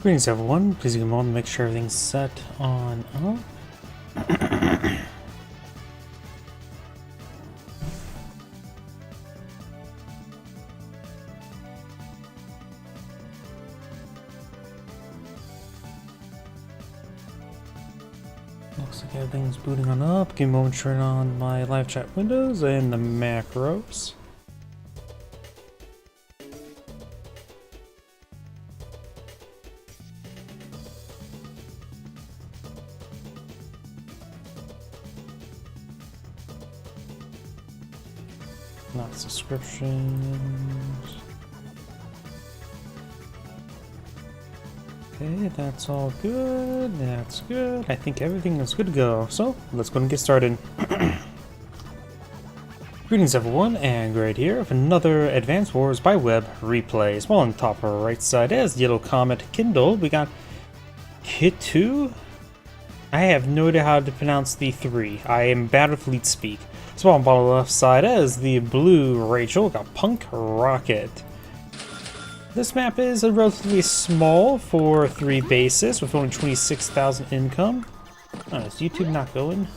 Greetings everyone, please take a moment to make sure everything's set on up. Looks like everything's booting on up. Give me a moment to turn on my live chat windows and the macros. Not subscriptions. Okay, that's all good. That's good. I think everything is good to go. So, let's go and get started. Greetings everyone, and Great here with another Advance Wars by Web replay. Small on the top right side as Yellow Comet Kindle. We got Kitu. I have no idea how to pronounce the 3. I am bad with lead speak. Small on the bottom left side as the blue Rachel. Got Punk Rocket. This map is relatively small for 3 bases with only 26,000 income. Oh, is YouTube not going?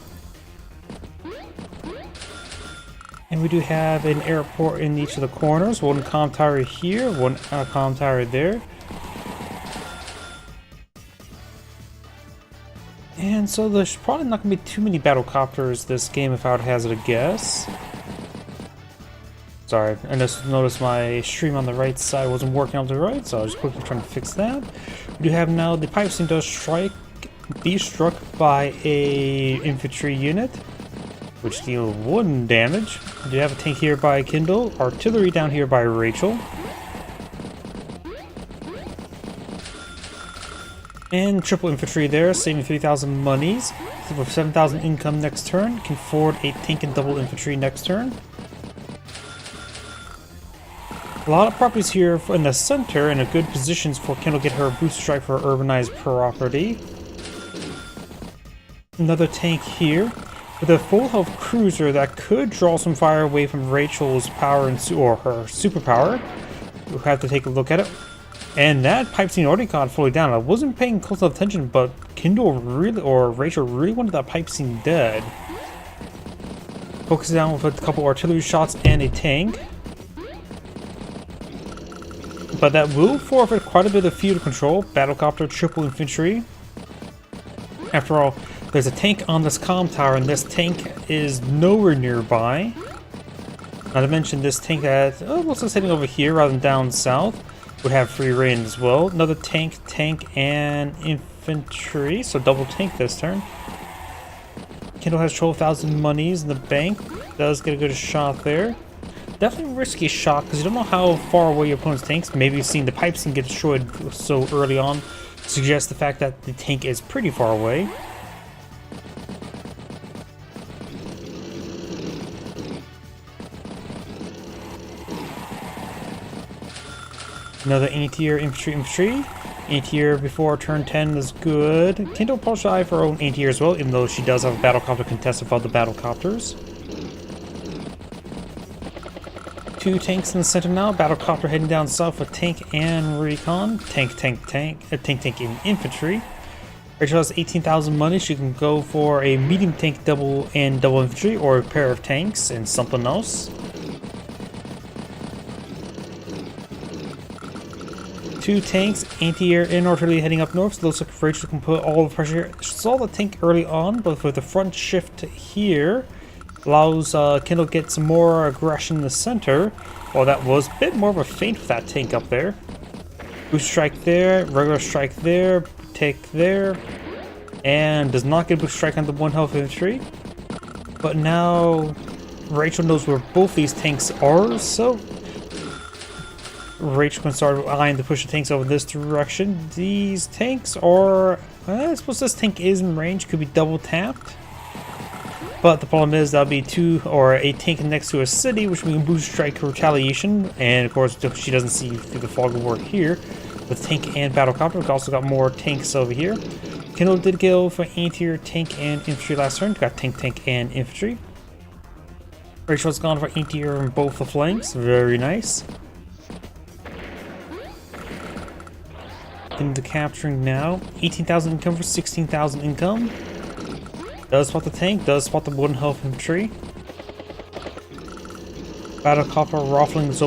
And we do have an airport in each of the corners. One comm tower here, one comm tower there. And so there's probably not going to be too many battlecopters this game if I would hazard a guess. Sorry, I just noticed my stream on the right side wasn't working out the right, so I was quickly trying to fix that. We do have now the pipe seam does be struck by a infantry unit, which deal 1 damage. We do have a tank here by Kindle, artillery down here by Rachel. And triple infantry there, saving 3,000 monies. With 7,000 income next turn. Can forward a tank and double infantry next turn. A lot of properties here in the center and a good positions for Kindle to get her boost strike for her urbanized property. Another tank here with a full health cruiser that could draw some fire away from Rachel's power and or her superpower. We'll have to take a look at it. And that pipe seam already got fully down. I wasn't paying close enough attention, but Kindle really, or Rachel really wanted that pipe seam dead. Focus down with a couple artillery shots and a tank. But that will forfeit quite a bit of field control. Battlecopter, triple infantry. After all, there's a tank on this comm tower, and this tank is nowhere nearby. Not to mention this tank that, what's this heading over here rather than down south? Would have free reign as well. Another tank, and infantry. So double tank this turn. Kindle has 12,000 monies in the bank. Does get a good shot there. Definitely a risky shot because you don't know how far away your opponent's tanks. Maybe you've seen the pipe seam get destroyed so early on. Suggests the fact that the tank is pretty far away. Another anti-air infantry. Anti-air before turn 10 is good. Kindle probably should have her own anti-air as well, even though she does have a battlecopter contested above the battlecopters. 2 tanks in the center now. Battlecopter heading down south with tank and recon. Tank and infantry. Rachel has 18,000 money. She can go for a medium tank double infantry, or a pair of tanks and something else. 2 tanks, anti-air and artillery heading up north, so it looks like Rachel can put all the pressure here. She saw the tank early on, but with the front shift here, allows Kindle to get some more aggression in the center. Well, that was a bit more of a feint with that tank up there. Boost strike there, regular strike there, take there, and does not get a boost strike on the 1 health infantry. But now Rachel knows where both these tanks are, so Rachel can start eyeing to push the tanks over this direction. These tanks are, I suppose this tank is in range, could be double tapped. But the problem is that'll be a tank next to a city, which we can boost strike retaliation. And of course, she doesn't see through the fog of war here. With tank and battlecopter, we've also got more tanks over here. Kindle did go for anti-air tank and infantry last turn. Got tank and infantry. Rachel's gone for anti-air on both the flanks. Very nice. into capturing now. 18,000 income for 16,000 income. Does spot the tank, does spot the 1 health infantry. Battlecopter ruffling this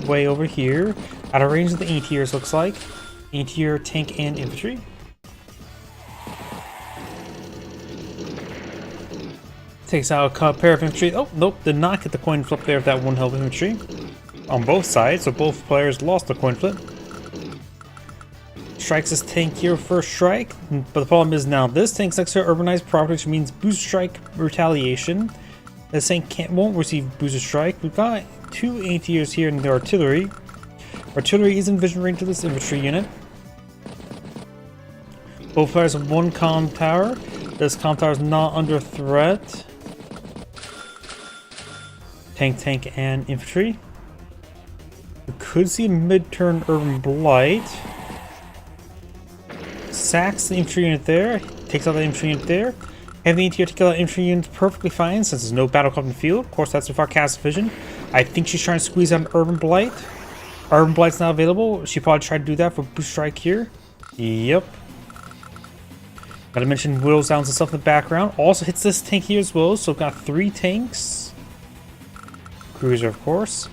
way over here. Out of range of the anti-tiers, looks like. Anti-tier, tank, and infantry. Takes out a pair of infantry. Oh, nope, did not get the coin flip there of that 1 health infantry. On both sides, so both players lost the coin flip. Strikes this tank here first strike, but the problem is now this tank's next to urbanized property, which means boost strike retaliation. This tank won't receive boosted strike. We've got 2 anti-tiers here in the artillery. Artillery is in vision range to this infantry unit. Both players have 1 comm tower. This comm tower is not under threat. Tank, and infantry. We could see a mid-turn urban blight. Sacks the infantry unit there, takes out the infantry unit there. Have the anti-tier take out the infantry unit perfectly fine since there's no battlecopter in the field. Of course, that's without cast vision. I think she's trying to squeeze out an urban blight. Urban blight's not available. She probably tried to do that for boost strike here. Yep. Gotta mention whittles down some stuff in the background. Also hits this tank here as well, so we've got 3 tanks. Cruiser, of course.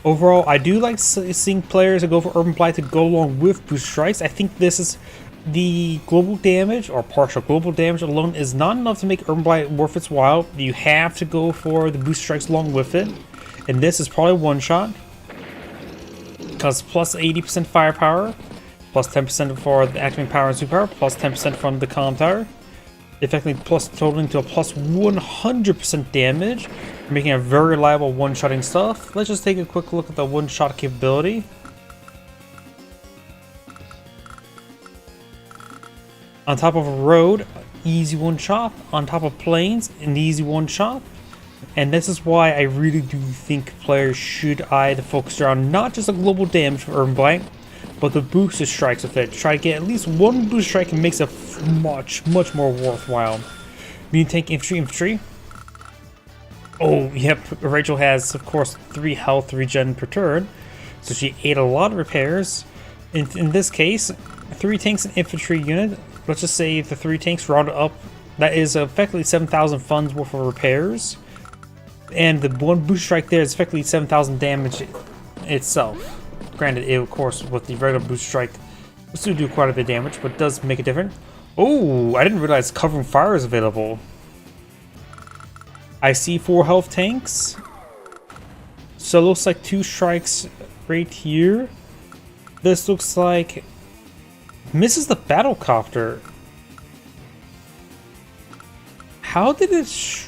Overall, I do like seeing players that go for Urban Blight to go along with boost strikes. I think this is the global damage or partial global damage alone is not enough to make Urban Blight worth its while. You have to go for the boost strikes along with it. And this is probably one shot. Because plus 80% firepower, plus 10% for the activating power and superpower, plus 10% from the comm tower. Effectively plus totaling to a plus 100% damage, making a very reliable one-shotting stuff. Let's just take a quick look at the one-shot capability. On top of a road, easy one-shot. On top of planes, an easy one-shot. And this is why I really do think players should eye the focus around not just the global damage for Urban Blight, but the boosted strikes with it. Try to get at least 1 boost strike and makes it much more worthwhile. Medium tank, infantry. Oh, yep. Rachel has, of course, 3 health regen per turn, so she ate a lot of repairs. In this case, 3 tanks and infantry unit. Let's just say the 3 tanks rounded up. That is effectively 7,000 funds worth of repairs, and the 1 boost strike there is effectively 7,000 damage itself. Granted, it, of course, with the regular boost strike, will still do quite a bit of damage, but it does make a difference. Oh, I didn't realize covering fire is available. I see 4 health tanks. So it looks like 2 strikes right here. This looks like misses the battlecopter. How did it?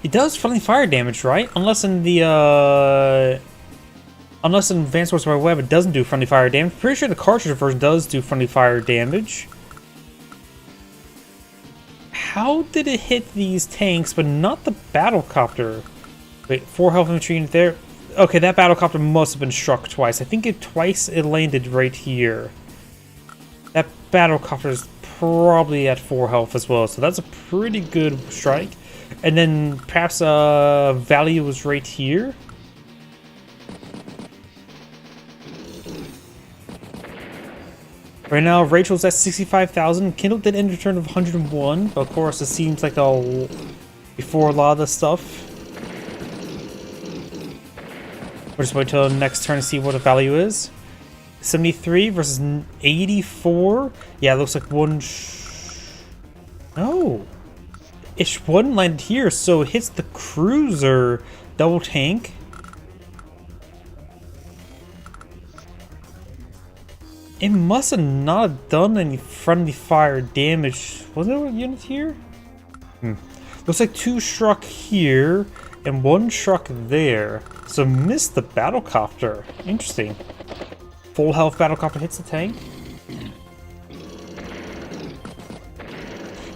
It does friendly fire damage, right? Unless in the unless in Advanced Warfare Web it doesn't do friendly fire damage. Pretty sure the cartridge version does do friendly fire damage. How did it hit these tanks, but not the battlecopter? Wait, 4 health infantry unit there. Okay, that battlecopter must have been struck twice. I think it landed right here. That battlecopter is probably at 4 health as well, so that's a pretty good strike. And then perhaps value was right here. Right now, Rachel's at 65,000. Kindle did end a turn of 101, but of course, it seems like before a lot of this stuff. We'll just wait till the next turn to see what the value is. 73 versus 84. Yeah, it looks like one. No, it's one landed here, so it hits the cruiser double tank. It must have not done any friendly fire damage. Was there a unit here? Looks like 2 struck here and 1 struck there. So missed the battlecopter. Interesting. Full health battlecopter hits the tank.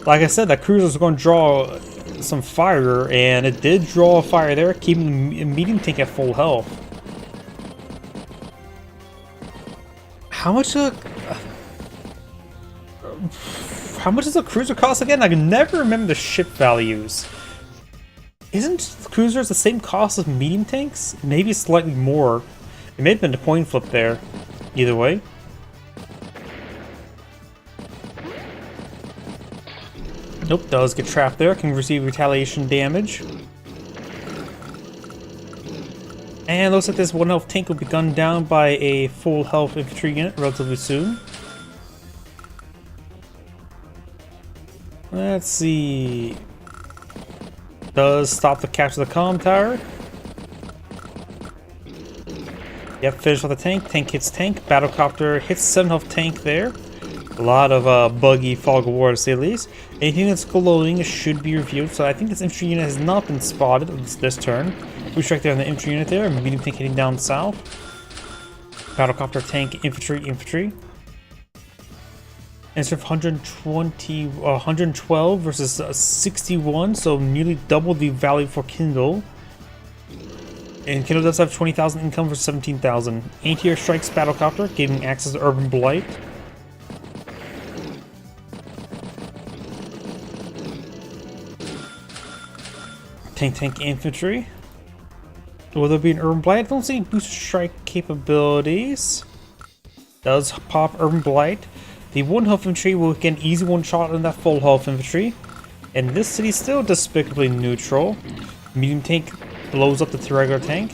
Like I said, that cruiser's going to draw some fire, and it did draw a fire there, keeping the medium tank at full health. How much does a cruiser cost again? I can never remember the ship values. Isn't cruisers the same cost as medium tanks? Maybe slightly more. It may have been a coin flip there. either way. Nope, does get trapped there. Can receive retaliation damage. And looks like this 1 health tank will be gunned down by a full health infantry unit relatively soon. Let's see. Does stop the capture of the comm tower. Yep, finish off the tank. Tank hits tank. Battlecopter hits 7 health tank there. A lot of buggy fog of war to say the least. Anything that's glowing should be reviewed. So I think this infantry unit has not been spotted this turn. We strike there on the infantry unit there. Medium tank heading down south. Battlecopter tank infantry. Instead of 112 versus 61, so nearly double the value for Kindle. And Kindle does have 20,000 income for 17,000. Anti-air strikes Battlecopter, giving access to Urban Blight. Tank infantry. Will there be an Urban Blight? I don't see booster strike capabilities. Does pop Urban Blight. The 1 health infantry will get an easy 1-shot on that full health infantry. And this city is still despicably neutral. Medium tank blows up the regular tank.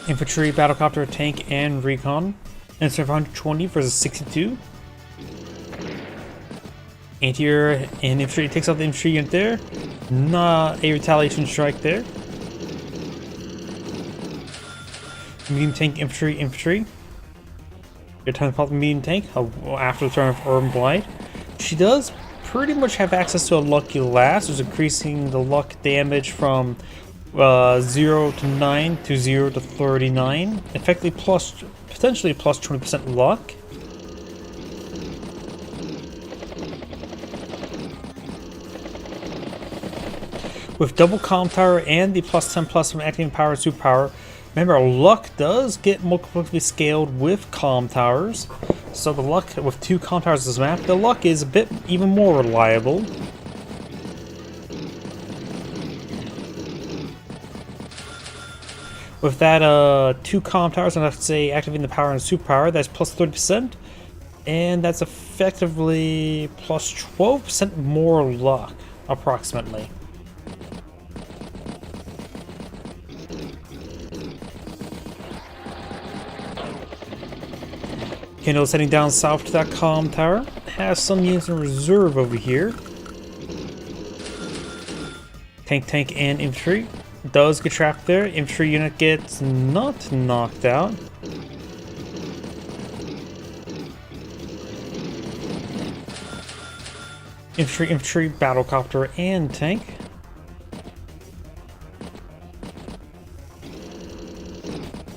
Infantry, battlecopter, tank, and recon. Instead of 120 versus 62. Anti-air and infantry takes out the infantry unit there. Not a retaliation strike there. Medium tank, infantry. Good time to pop the medium tank after the turn of Urban Blight. She does pretty much have access to a lucky last, which is increasing the luck damage from 0 to 9 to 0 to 39. Effectively potentially plus 20% luck. With double comm tower and the plus 10+ from activating power and superpower, remember luck does get multiplically scaled with comm towers. So the luck with 2 comm towers as map, the luck is a bit even more reliable. With that 2 comm towers, and let's say activating the power and superpower, that's plus 30%. And that's effectively plus 12% more luck, approximately. Kindle's heading down south to that comm tower. Has some units in reserve over here. Tank, and infantry. Does get trapped there. Infantry unit gets not knocked out. Infantry, battlecopter, and tank.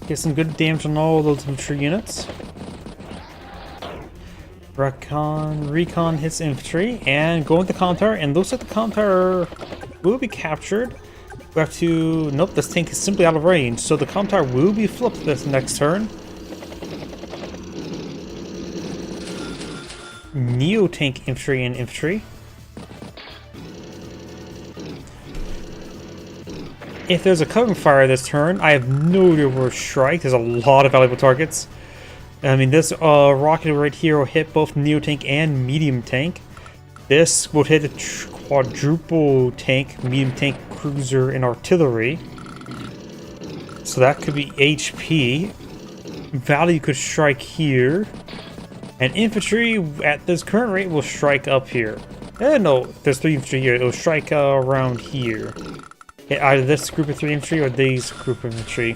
Get some good damage on all those infantry units. Recon hits infantry, and going with the comm tower, and looks like the comm tower will be captured. We have to... Nope, this tank is simply out of range, so the comm tower will be flipped this next turn. Neo-tank infantry and infantry. If there's a covering fire this turn, I have no idea where to strike. There's a lot of valuable targets. I mean, this rocket right here will hit both Neo Tank and Medium Tank. This will hit a quadruple tank, Medium Tank, Cruiser, and Artillery. So that could be HP. Value could strike here. And Infantry, at this current rate, will strike up here. No, there's 3 infantry here. It will strike around here. Hit either this group of 3 infantry or these group of infantry.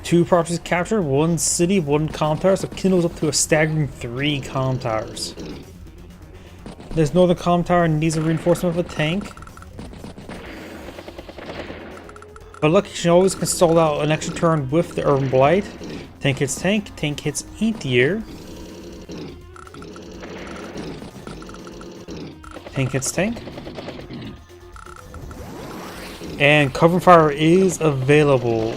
Two properties captured, 1 city, 1 comm tower, so Kindle's up to a staggering 3 comm towers. This northern comm tower needs a reinforcement of a tank. But lucky she always can stall out an extra turn with the Urban Blight. Tank hits anti-air. Tank hits tank. And cover fire is available.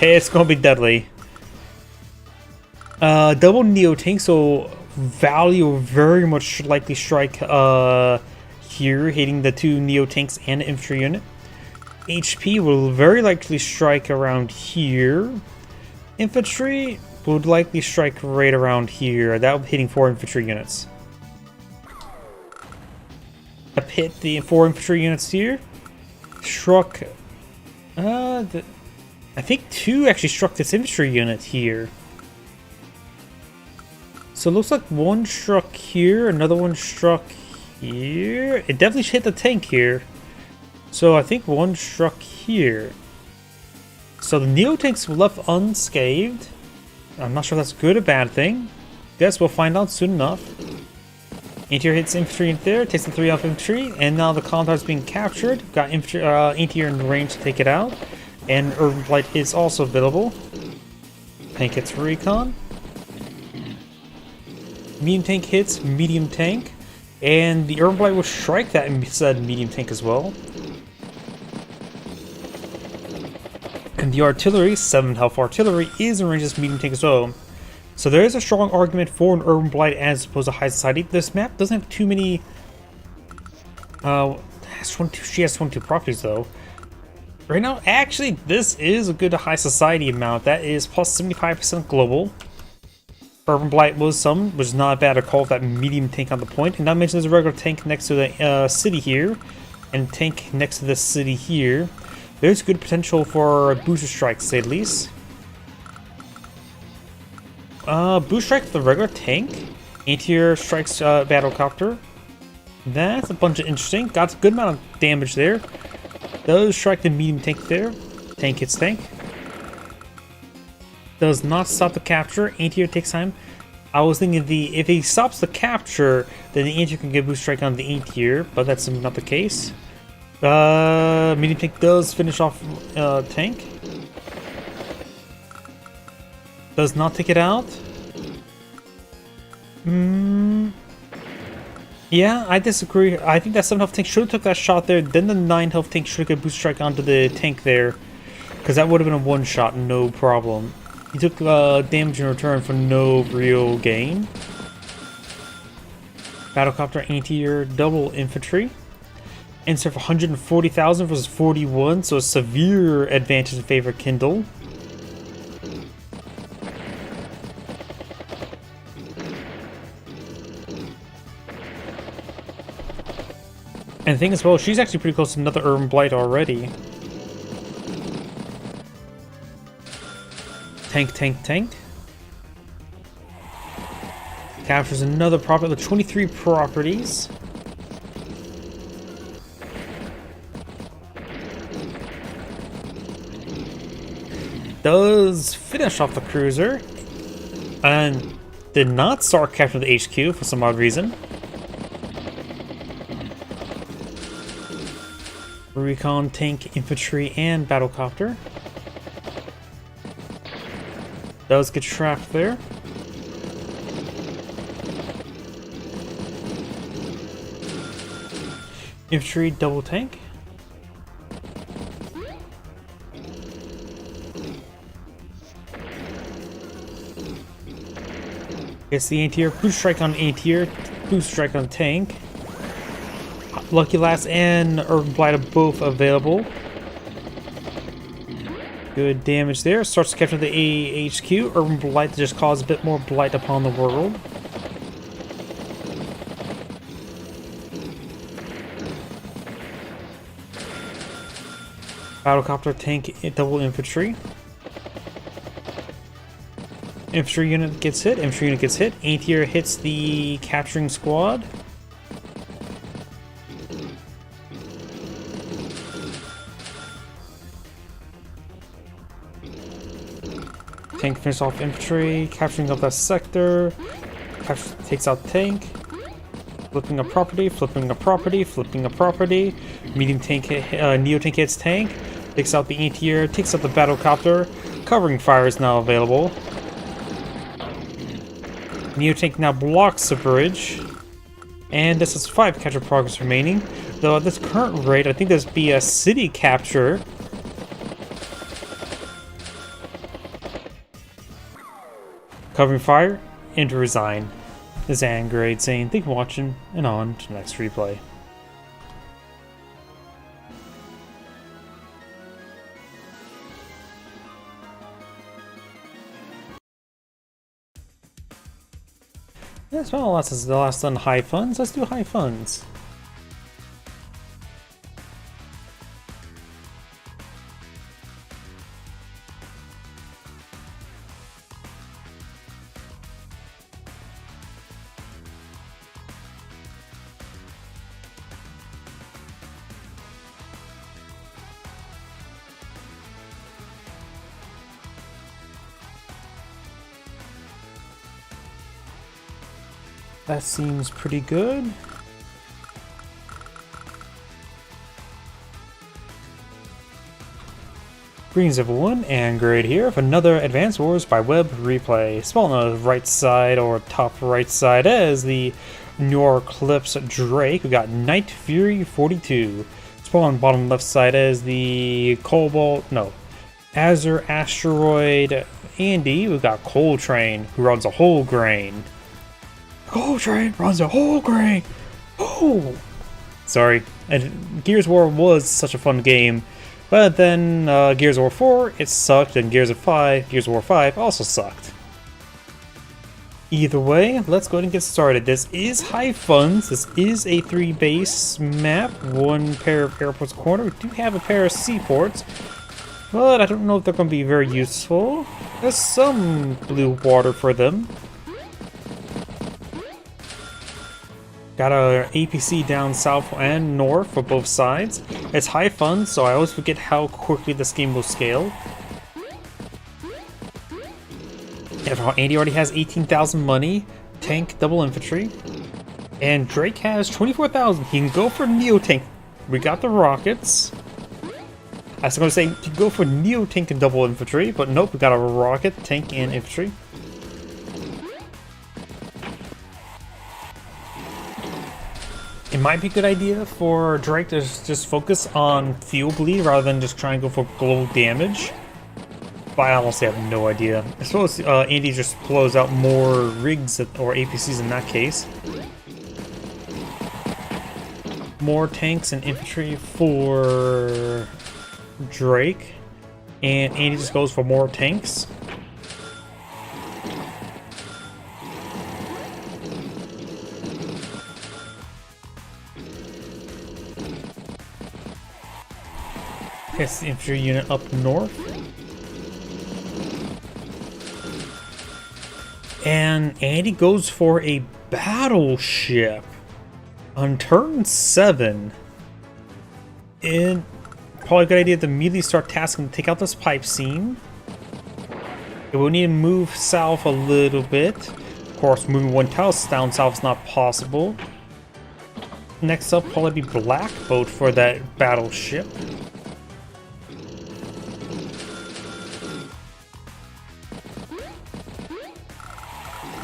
it's gonna be deadly. Double Neo tank, so value will very much likely strike here, hitting the 2 Neo tanks and infantry unit. HP will very likely strike around here. Infantry would likely strike right around here. That will be hitting 4 infantry units. I've hit the 4 infantry units here. Struck. I think 2 actually struck this infantry unit here. So it looks like 1 struck here, another 1 struck here. It definitely hit the tank here. So I think 1 struck here. So the Neo tanks were left unscathed. I'm not sure if that's a good or bad thing. Guess we'll find out soon enough. Anti-air hits infantry in there, takes the 3 off infantry, and now the column tower is being captured. Got infantry, anti-air in range to take it out. And Urban Blight is also available. Tank hits recon. Medium tank hits medium tank. And the Urban Blight will strike that said medium tank as well. And the artillery, 7 health artillery, is in range as medium tank as well. So there is a strong argument for an Urban Blight as opposed to High Society. This map doesn't have too many... she has 22 properties though. Right now, actually, this is a good High Society amount. That is plus 75% global. Urban Blight was not bad to call that medium tank on the point. And not mention there's a regular tank next to the city here. And tank next to the city here. There's good potential for booster strikes, to say the least. Boost strike with the regular tank. Anti-air strikes battlecopter. That's a bunch of interesting. Got a good amount of damage there. Does strike the medium tank there. Tank hits tank. Does not stop the capture. Anti-air takes time. I was thinking if he stops the capture, then the anti-air can get boost strike on the anti-air, but that's not the case. Medium tank does finish off tank. Does not take it out. Yeah, I disagree. I think that 7 health tank should have took that shot there. Then the 9 health tank should have got boost strike onto the tank there. Because that would have been a one shot, no problem. He took damage in return for no real gain. Battlecopter anti-air double infantry. Insert for 140,000 versus 41, so a severe advantage in favor of Kindle. And the thing is, well, she's actually pretty close to another Urban Blight already. Tank, tank, tank. Captures another property with 23 properties. Does finish off the cruiser. And did not start capturing the HQ for some odd reason. Recon, tank, infantry, and battlecopter. Does get trapped there. Infantry, double tank. Gets the anti-air, boost strike on anti-air, boost strike on tank. Lucky Last and Urban Blight are both available. Good damage there. Starts to capture the AHQ. Urban Blight to just cause a bit more blight upon the world. Battlecopter, tank, double infantry. Infantry unit gets hit. Infantry unit gets hit. Anti-air hits the capturing squad. Tank finishes off infantry, capturing up that sector. Takes out tank. Flipping a property, flipping a property, flipping a property. Medium tank, Neo tank hits tank. Takes out the anti-air, takes out the battlecopter. Covering fire is now available. Neo tank now blocks the bridge. And this is 5 capture progress remaining. Though at this current rate, I think there's be a city capture. covering fire and to resign. This is Angrade saying thank you for watching, and on to the next replay. Yes, well, that's the last on high funds. Let's do high funds. That seems pretty good. Greetings everyone, and Grade here for another Advance Wars by Web replay. Spawn on the right side or top right side as the New Eclipse Drake. We got Night Fury 42. Spawn on the bottom left side as the Azure Asteroid Andy. We've got Coltrane, who runs a whole grain. Coltrane runs a whole grain. Oh, sorry. Gears of War was such a fun game, but then Gears of War 4 it sucked, and Gears of War 5 also sucked. Either way, let's go ahead and get started. This is high funds. This is a 3-base map, 1 pair of airports corner. We do have a pair of seaports, but I don't know if they're going to be very useful. There's some blue water for them. Got a APC down south and north for both sides. It's high funds, so I always forget how quickly this game will scale. Andy already has 18,000 money, tank, double infantry, and Drake has 24,000. He can go for Neo Tank. We got the rockets. I was going to say to go for Neo Tank and double infantry, but nope, we got a rocket, tank, and infantry. It might be a good idea for Drake to just focus on fuel bleed rather than just try and go for global damage. But I honestly have no idea. I suppose Andy just blows out more rigs or APCs in that case. More tanks and infantry for Drake. And Andy just goes for more tanks. Gets the infantry unit up north. And Andy goes for a battleship on turn 7. And probably a good idea to immediately start tasking to take out this pipe seam. We'll need to move south a little bit. Of course, moving 1 tile down south is not possible. Next up, probably be Black Boat for that battleship.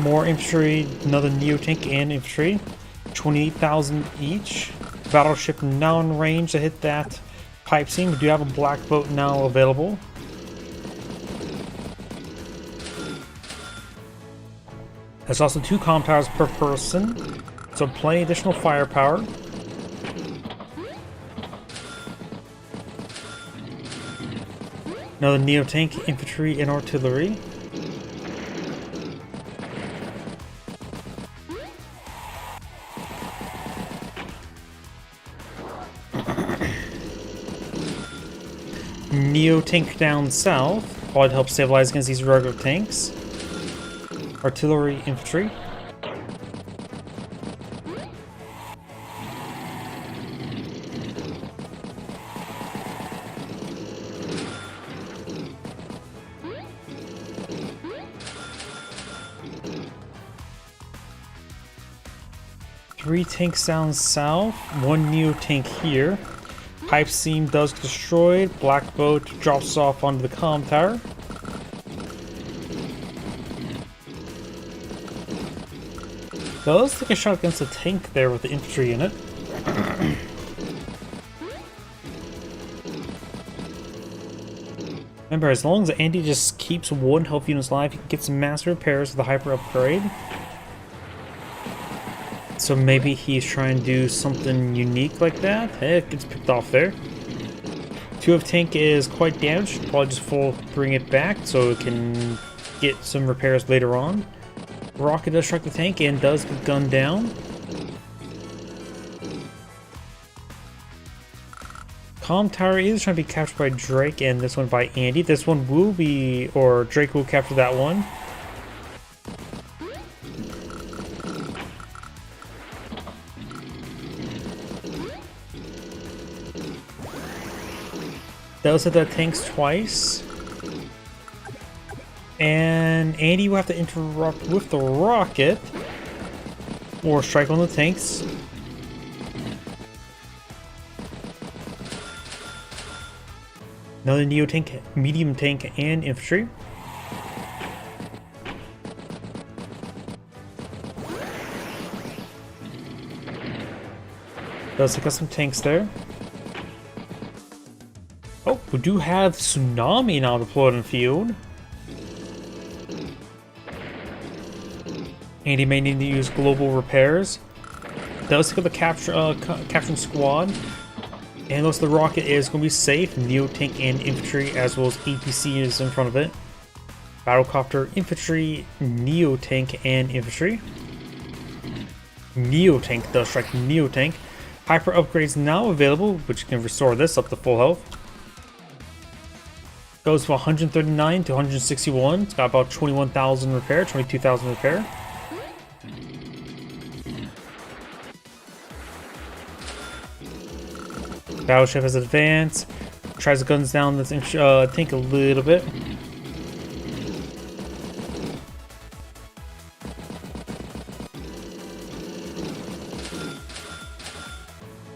More infantry, another Neo Tank and infantry. 28,000 each. Battleship now in range to hit that pipe seam. We do have a Black Boat now available. There's also 2 comm towers per person, so plenty additional firepower. Another Neo Tank, infantry, and artillery. Neo Tank down south, probably to help stabilize against these regular tanks. Artillery, infantry. Three tanks down south, 1 Neo Tank here. Pipe seam does get destroyed. Black Boat drops off onto the comm tower. Does take a shot against the tank there with the infantry in it. Remember, as long as Andy just keeps one health unit alive, he can get some massive repairs with the hyper upgrade. So maybe he's trying to do something unique like that. Hey, it gets picked off there. 2 of tank is quite damaged. Probably just full bring it back so it can get some repairs later on. Rocket does strike the tank and does get gunned down. Calm Tower is trying to be captured by Drake and this one by Andy. This one will be, or Drake will capture that one. Those hit the tanks twice. And Andy will have to interrupt with the rocket. Or strike on the tanks. Another Neo tank, medium tank, and infantry. Does take us some tanks there. Oh, we do have Tsunami now deployed in the field. Andy may need to use global repairs. Does take up the capturing squad. And looks the rocket is going to be safe. Neo tank and infantry, as well as APC is in front of it. Battlecopter, infantry, Neo tank, and infantry. Neo tank does strike Neo tank. Hyper upgrades now available, which can restore this up to full health. Goes from 139 to 161. It's got about 21,000 repair, 22,000 repair. Battleship has advanced. Tries to guns down this tank a little bit.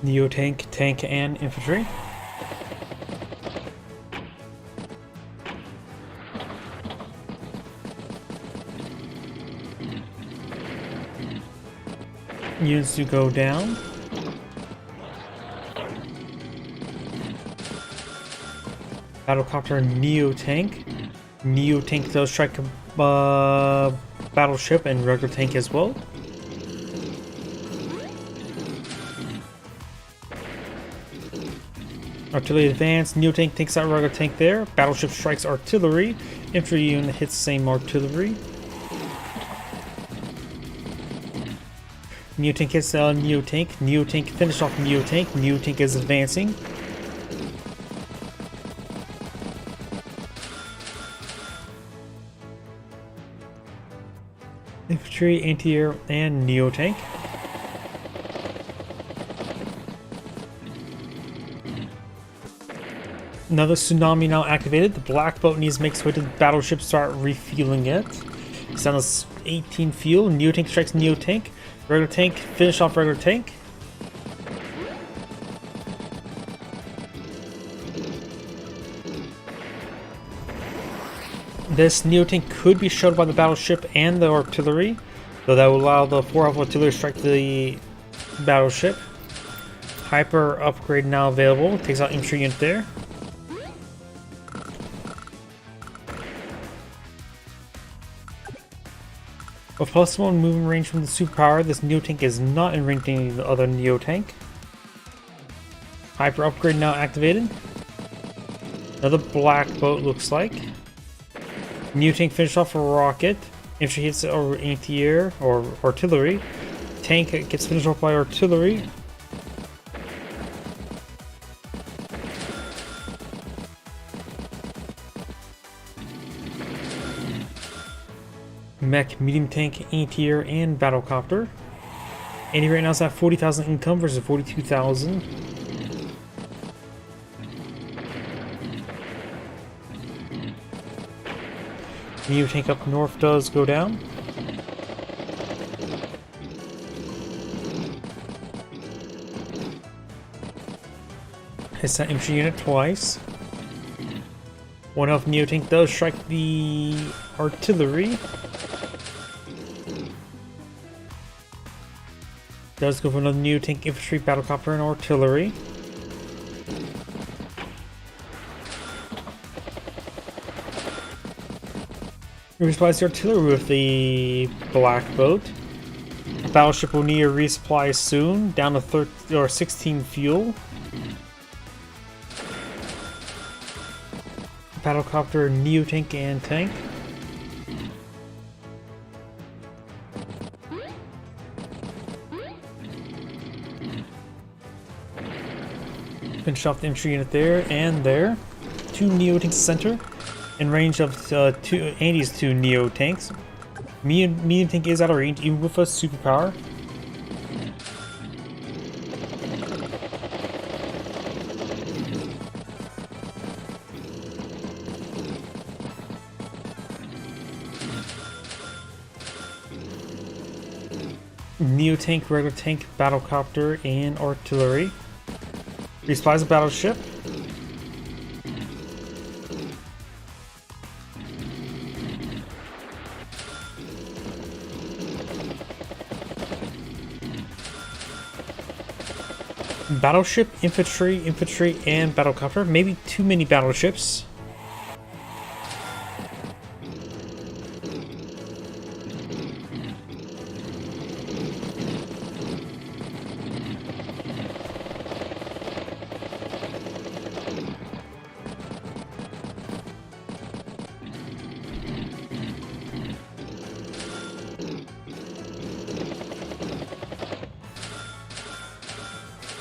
Neo tank, tank, and infantry. Units to go down. Battlecopter, Neo tank. Neo tank does strike battleship and regular tank as well. Artillery advance. Neo tank takes out regular tank there. Battleship strikes artillery. Infantry unit hits same artillery. Neo tank hits Neo tank. Neo tank finish off Neo tank. Neo tank is advancing. Infantry, anti-air, and Neo tank. Another tsunami now activated. The black boat needs to make its way to the battleship, start refueling it. It's on a 18 fuel. Neo tank strikes Neo tank. Regular tank, finish off regular tank. This Neo tank could be shot by the battleship and the artillery, so that will allow the 4 artillery to strike the battleship. Hyper upgrade now available. Takes out infantry unit there. With +1 movement range from the superpower, this Neo tank is not in range to any of the other Neo tank. Hyper upgrade now activated. Another black boat looks like. Neo tank finished off a rocket. Infantry hits anti-air or artillery. Tank gets finished off by artillery. Mech, medium tank, anti-air, and battlecopter. Andy right now is at 40,000 income versus 42,000. Neo tank up north does go down. Hits that infantry unit twice. One health Neo tank does strike the artillery. Does go for another Neo tank, infantry, battlecopter, and artillery. Resupplies the artillery with the black boat. Battleship will need a resupply soon, down to 16 fuel. Battlecopter, Neo-tank, and tank. Finish off the infantry unit there and there. 2 Neo-tanks center. In range of Andy's 2 Neo-tanks. Medium tank is out of range, even with a superpower. Neo-tank, regular tank, battlecopter, and artillery. Resupplies a battleship. Battleship, infantry, and battlecopter. Maybe too many battleships.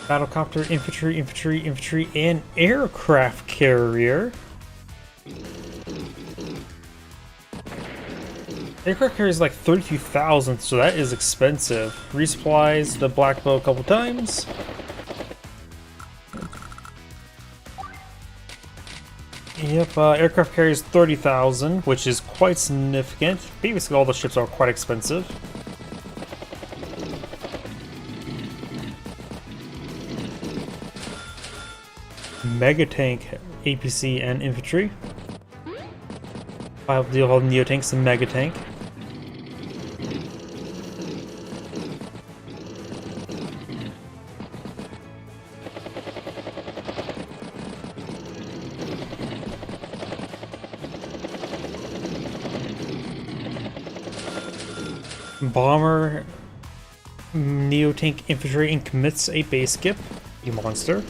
Battlecopter, infantry, and aircraft carrier. Aircraft carrier is like 32,000, so that is expensive. Resupplies the black bow a couple times. Yep, aircraft carrier is 30,000, which is quite significant. Basically, all the ships are quite expensive. Mega tank, APC, and infantry. I'll deal with Neo tanks and mega tank. Bomber, Neo tank, infantry, and commits a base skip. You monster.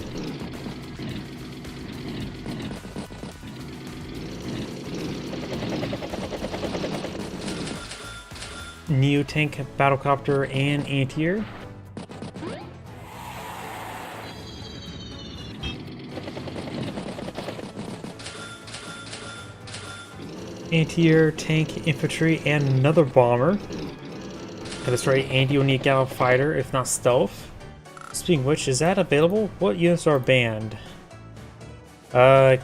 Neo-tank, battlecopter, and anti-air. Anti-air, tank, infantry, and another bomber. That's right, Andy will need Gallop fighter, if not stealth. Speaking of which, is that available? What units are banned? Yep,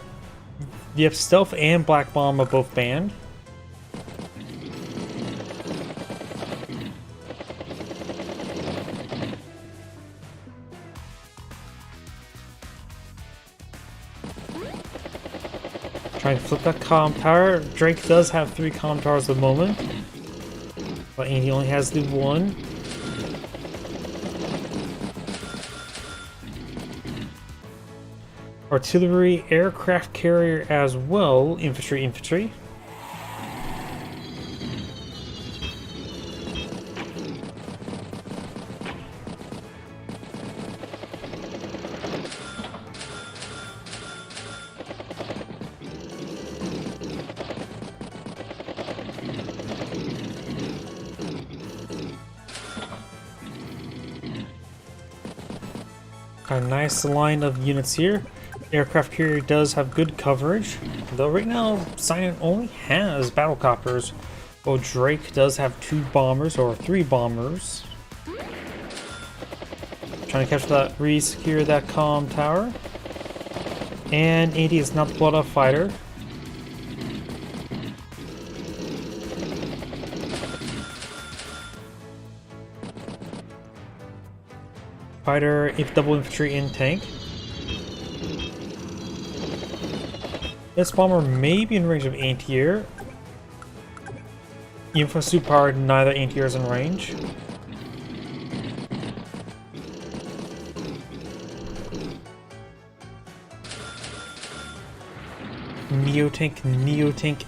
stealth and black bomb are both banned. Trying to flip that comm tower. Drake does have 3 comm towers at the moment, but Andy only has the 1. Artillery, aircraft carrier as well. Infantry. A nice line of units here. Aircraft carrier does have good coverage, though right now Cyan only has battlecopters, while Drake does have 2 bombers or 3 bombers. Trying to catch that, re-secure that comm tower. And Andy is not the blood-off fighter. Fighter, if double infantry and tank. This bomber may be in range of anti-air. Even for superpowered, neither anti-air is in range. Neo tank,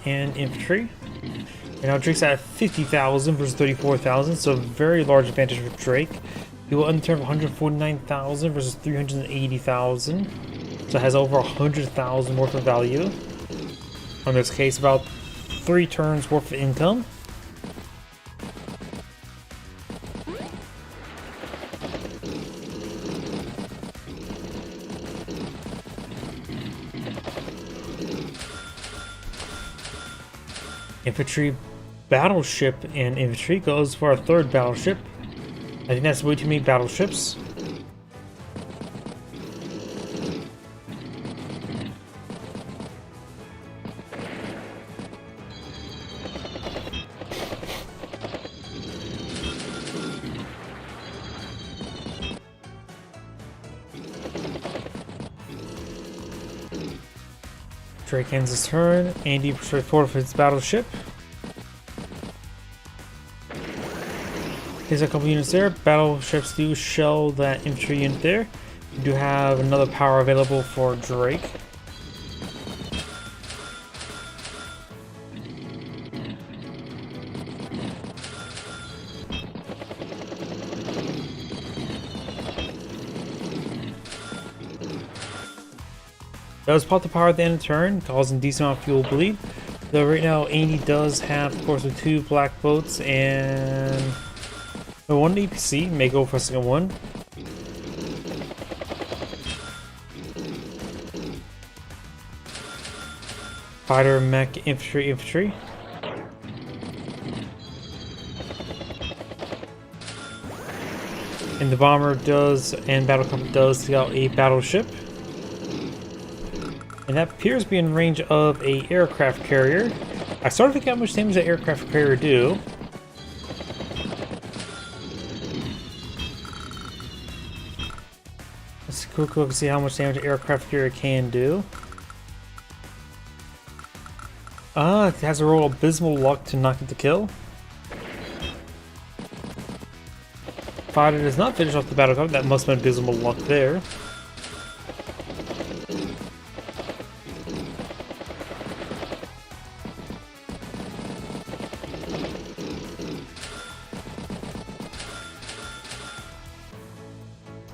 and infantry. And now Drake's at 50,000 versus 34,000, so a very large advantage for Drake. He will end the turn for 149,000 versus 380,000, so it has over 100,000 worth of value. In this case, about 3 turns worth of income. Infantry, battleship, and infantry goes for a 3rd battleship. I think that's way too many battleships. Drake ends his turn. Andy pushes forward for his battleship. There's a couple units there. Battleships do shell that infantry unit there. You do have another power available for Drake. Does pop the power at the end of the turn, causing decent amount of fuel bleed. Though right now Andy does have, of course, the 2 black boats and the 1 APC. May go for a second one. Fighter, mech, infantry. And the bomber does, and battlecraft does take out a battleship. And that appears to be in range of a aircraft carrier. I started to think how much damage that aircraft carrier do. Let's quick look and see how much damage the aircraft carrier can do. It has a roll abysmal luck to not get the kill. Fighter does not finish off the battlecraft. That must have been abysmal luck there.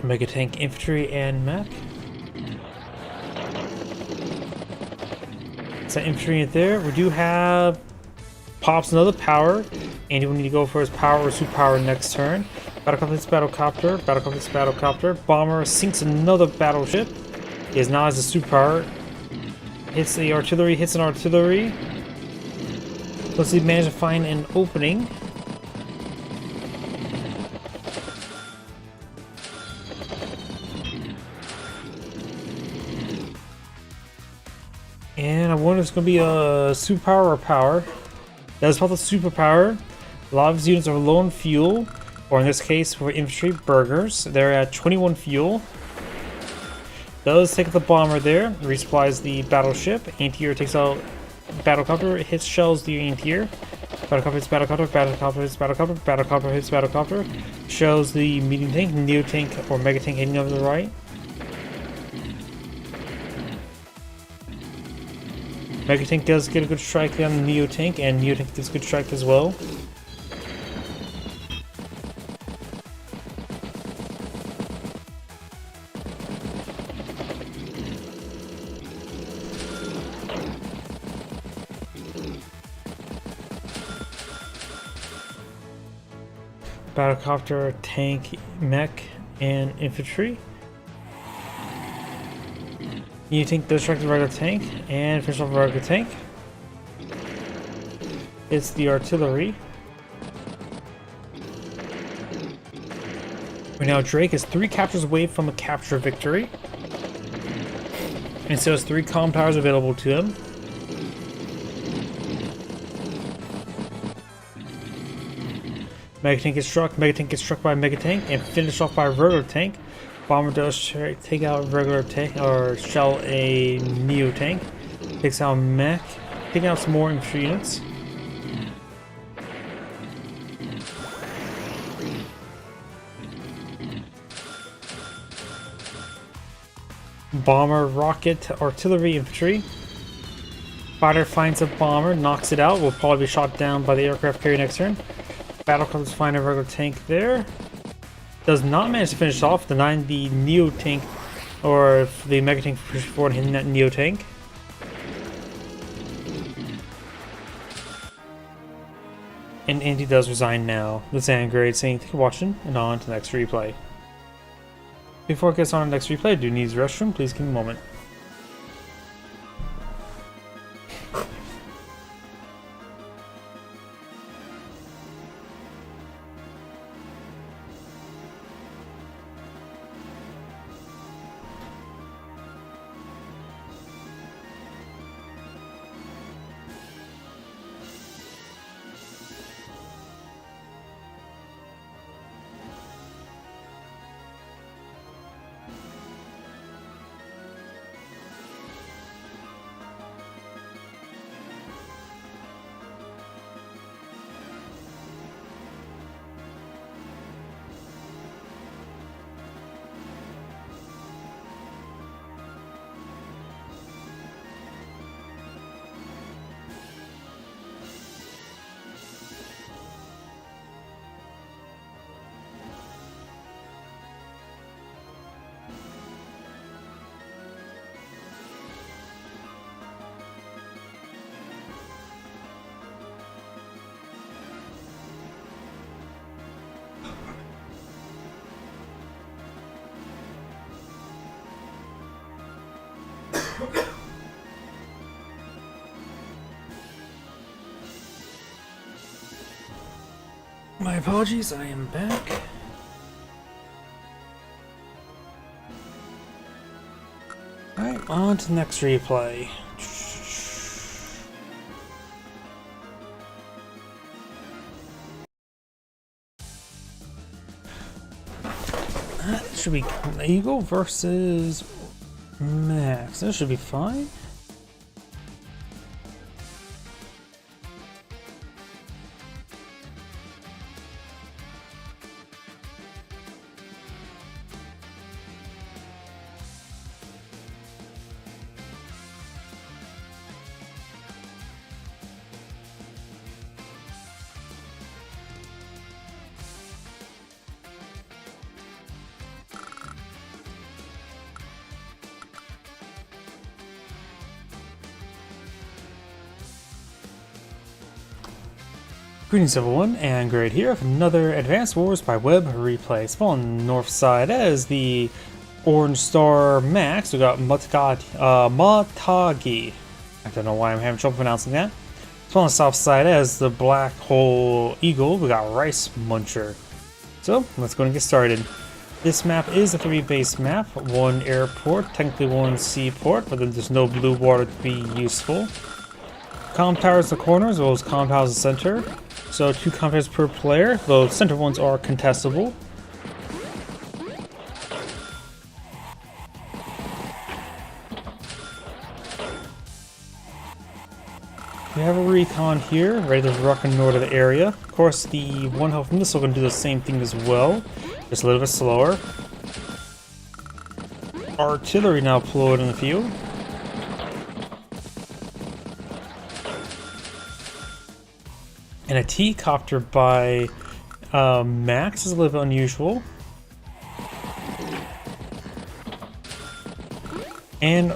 Mega tank, infantry, and mech. So infantry unit there. We do have pops another power, and he will need to go for his power or superpower next turn. Battlecraft hits battlecopter. Battlecraft hits battlecopter. Bomber sinks another battleship. He is now as a superpower. Hits the artillery. Hits an artillery. Plus he managed to find an opening. And I wonder if it's going to be a superpower or power. That is called the superpower. A lot of his units are low on fuel, or in this case for infantry, burgers. They're at 21 fuel. Does take the bomber there, resupplies the battleship. Anti-air takes out battlecopter, hits shells the anti-air. Battlecopter hits battlecopter, battlecopter hits battlecopter, battlecopter hits battlecopter. Shells the medium tank, neo tank, or mega tank heading over to the right. Mega tank does get a good strike on the neo tank, and neo tank does a good strike as well. Battlecopter, tank, mech, and infantry. You tank does strike the regular tank and finish off the regular tank. It's the artillery. Right now Drake is 3 captures away from a capture victory. And so has 3 comm towers available to him. Mega tank gets struck by Mega tank and finished off by a regular tank. Bomber does take out regular tank or shell a neo tank. Takes out mech. Taking out some more infantry units. Bomber, rocket, artillery, infantry. Fighter finds a bomber, knocks it out, will probably be shot down by the aircraft carrier next turn. Battlecruisers find a regular tank there. Does not manage to finish off, denying the Neo tank, or the Mega tank push forward, hitting that Neo tank. And Andy does resign now. Let's end grade saying thank you for watching, and on to the next replay. Before it gets on to the next replay, do you need the restroom? Please give me a moment. My apologies, I am back. Alright, on to the next replay. That should be Eagle versus Max. That should be fine. Greetings everyone, and Grade here with another Advanced Wars by Web replay. It's on the north side as the Orange Star Max. We got Matagi. I don't know why I'm having trouble pronouncing that. It's on the south side as the Black Hole Eagle. We got Rice Muncher. So let's go and get started. This map is a 3-base map. One airport, technically one seaport, but then there's no blue water to be useful. Comm towers in the corner as well as comm towers in the center. So 2 comm towers per player. Those center ones are contestable. We have a recon here, ready to rock and north of the area. Of course, the 1 health missile can do the same thing as well, just a little bit slower. Artillery now deployed in the field. And a T-copter by Max is a little bit unusual. And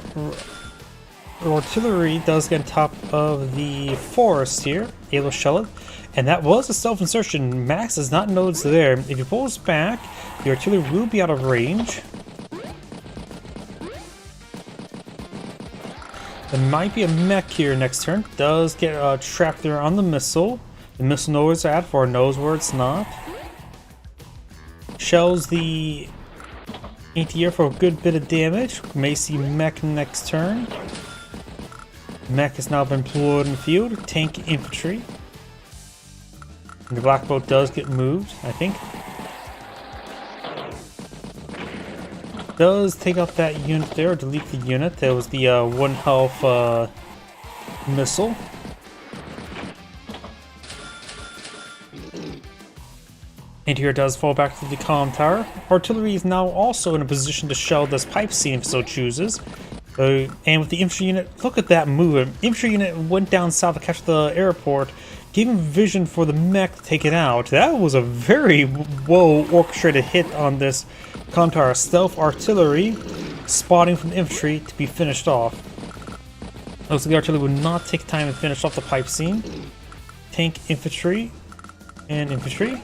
artillery does get on top of the forest here, able to shell it. And that was a self-insertion. Max does not know it's there. If he pulls back, the artillery will be out of range. There might be a mech here next turn. Does get trapped there on the missile. The missile knows where it's at, for knows where it's not. Shells the anti-air for a good bit of damage. May see mech next turn. Mech has now been deployed in the field. Tank infantry. And the black boat does get moved, I think. Does take out that unit there, or delete the unit. That was the 1 health missile. And here does fall back to the comm tower. Artillery is now also in a position to shell this pipe scene if so chooses. And with the infantry unit, look at that move. Infantry unit went down south to catch the airport, giving vision for the mech to take it out. That was a very well orchestrated hit on this Contar. Stealth artillery spotting from the infantry to be finished off. Looks like the artillery would not take time to finish off the pipe scene. Tank, infantry, and infantry.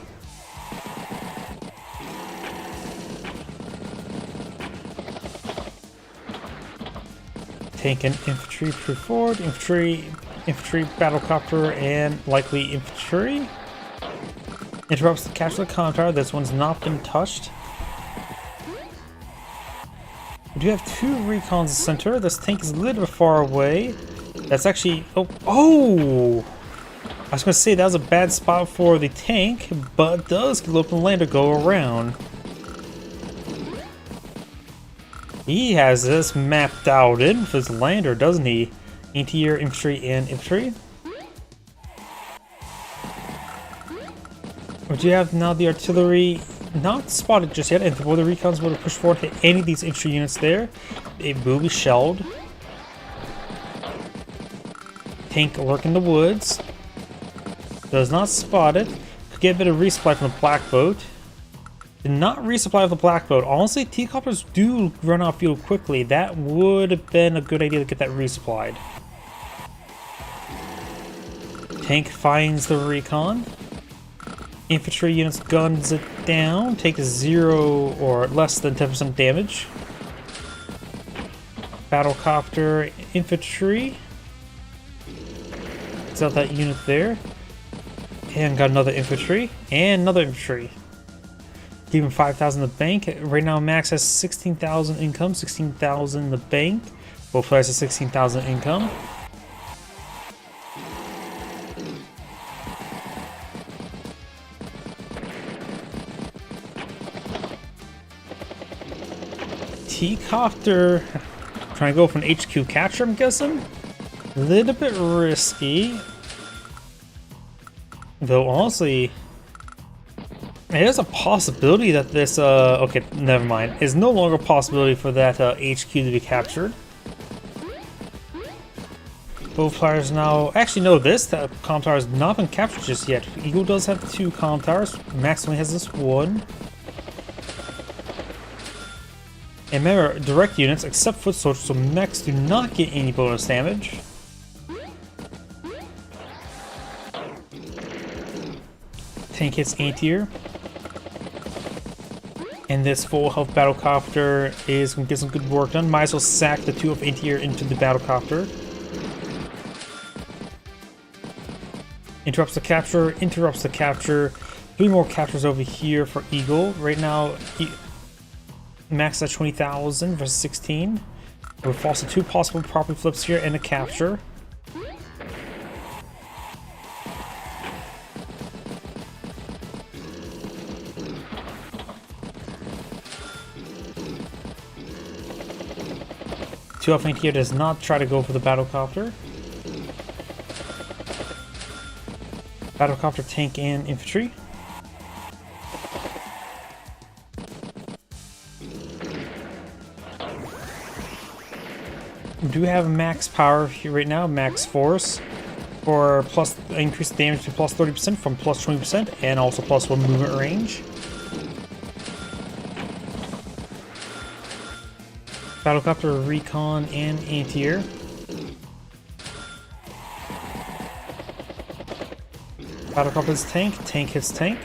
Tank and infantry through forward, infantry, battlecopter, and likely infantry. Interrupts the capture of the Contar. This one's not been touched. We do have 2 recons in the center. This tank is a little bit far away. That's actually... Oh! I was going to say that was a bad spot for the tank, but it does get open land to go around. He has this mapped out in for his lander, doesn't he? Anti-air, infantry, and infantry. We do have now the artillery not spotted just yet, and before the recons would have pushed forward to any of these infantry units there, it will be shelled. Tank lurk in the woods. Does not spot it. Could get a bit of resupply from the black boat. Did not resupply with the black boat. Honestly, T-Coppers do run out of fuel quickly. That would have been a good idea to get that resupplied. Tank finds the recon. Infantry units guns it down. Take 0 or less than 10% damage. Battlecopter infantry. Takes out that unit there. And got another infantry. And another infantry. Give him 5,000 in the bank. Right now, Max has 16,000 income, 16,000 in the bank. Both players have 16,000 income. T-Copter trying to go for an HQ capture, I'm guessing. A little bit risky. Though, honestly... There's a possibility that this, okay, never mind. It's no longer a possibility for that HQ to be captured. Both players now... Actually, no, this Contar has not been captured just yet. Eagle does have 2 Contars. Max only has this 1. And remember, direct units, except foot soldiers, so mechs do not get any bonus damage. Tank hits anti-air. And this full health battlecopter is going to get some good work done. Might as well sack the 2 of anti-air into the battlecopter. Interrupts the capture, 3 more captures over here for Eagle. Right now, Max at 20,000 versus 16. We're forced to 2 possible property flips here and a capture. Two off here does not try to go for the battlecopter. Battlecopter, tank, and infantry. We do have max power here right now, max force, for plus increased damage to plus 30% from plus 20%, and also plus 1 movement range. Battlecopter, recon, and anti-air. Battlecopter hits tank, tank hits tank.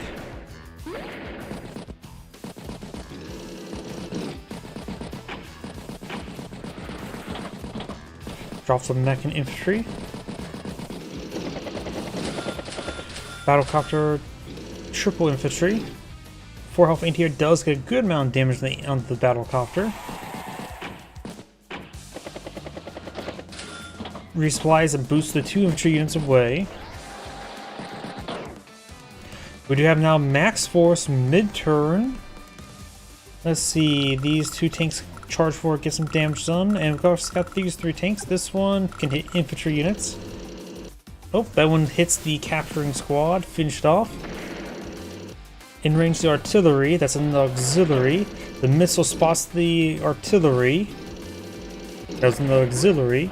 Drops the mech and infantry. Battlecopter, triple infantry. 4 health anti-air does get a good amount of damage on the battlecopter. Resupplies and boosts the 2 infantry units away. We do have now max force mid-turn. Let's see, these 2 tanks charge forward, get some damage done, and we've also got these 3 tanks. This one can hit infantry units. Oh, that one hits the capturing squad, finished off. In range the artillery, that's an auxiliary. The missile spots the artillery. There's no auxiliary.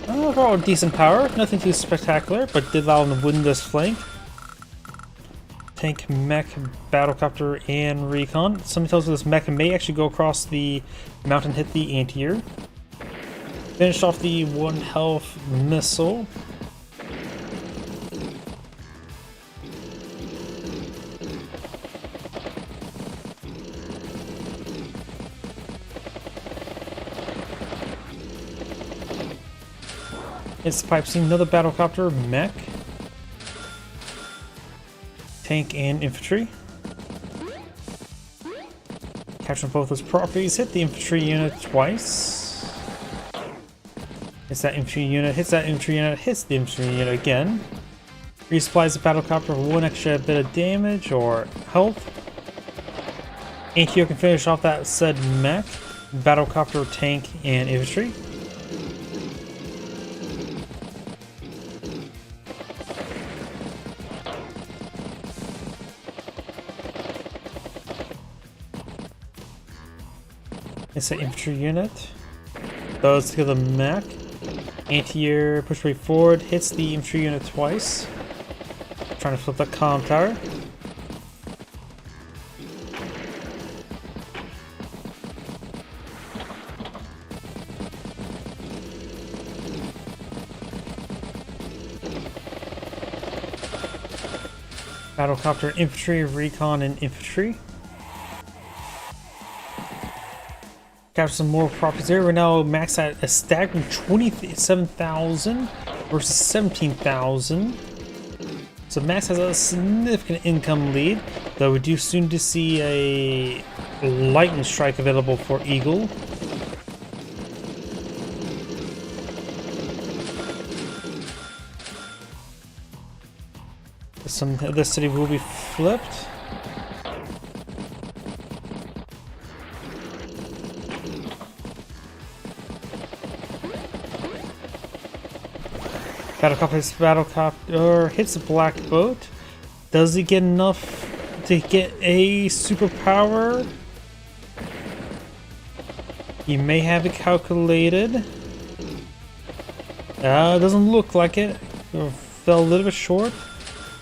Overall, decent power. Nothing too spectacular, but did allow them to win this flank. Tank, mech, battlecopter, and recon. Something tells me this mech may actually go across the mountain, hit the anti-air. Finish off the 1 health missile. It's pipe seeing another battlecopter, mech, tank, and infantry. Capturing both those properties, hit the infantry unit twice. Hits that infantry unit, hits that infantry unit, hits the infantry unit again. Resupplies the battlecopter for 1 extra bit of damage or health. Anti-air can finish off that said mech, battlecopter, tank, and infantry. It's an infantry unit. Goes to the mech. Anti-air push way forward. Hits the infantry unit twice. Trying to flip the comm tower. Battlecopter, infantry, recon, and infantry. Capture some more properties there. We're now maxed at a staggering 27,000 versus 17,000. So Max has a significant income lead, though we do soon to see a lightning strike available for Eagle. This city will be flipped. Battlecopter hits the black boat. Does he get enough to get a superpower? He may have it calculated. Doesn't look like it. Fell a little bit short.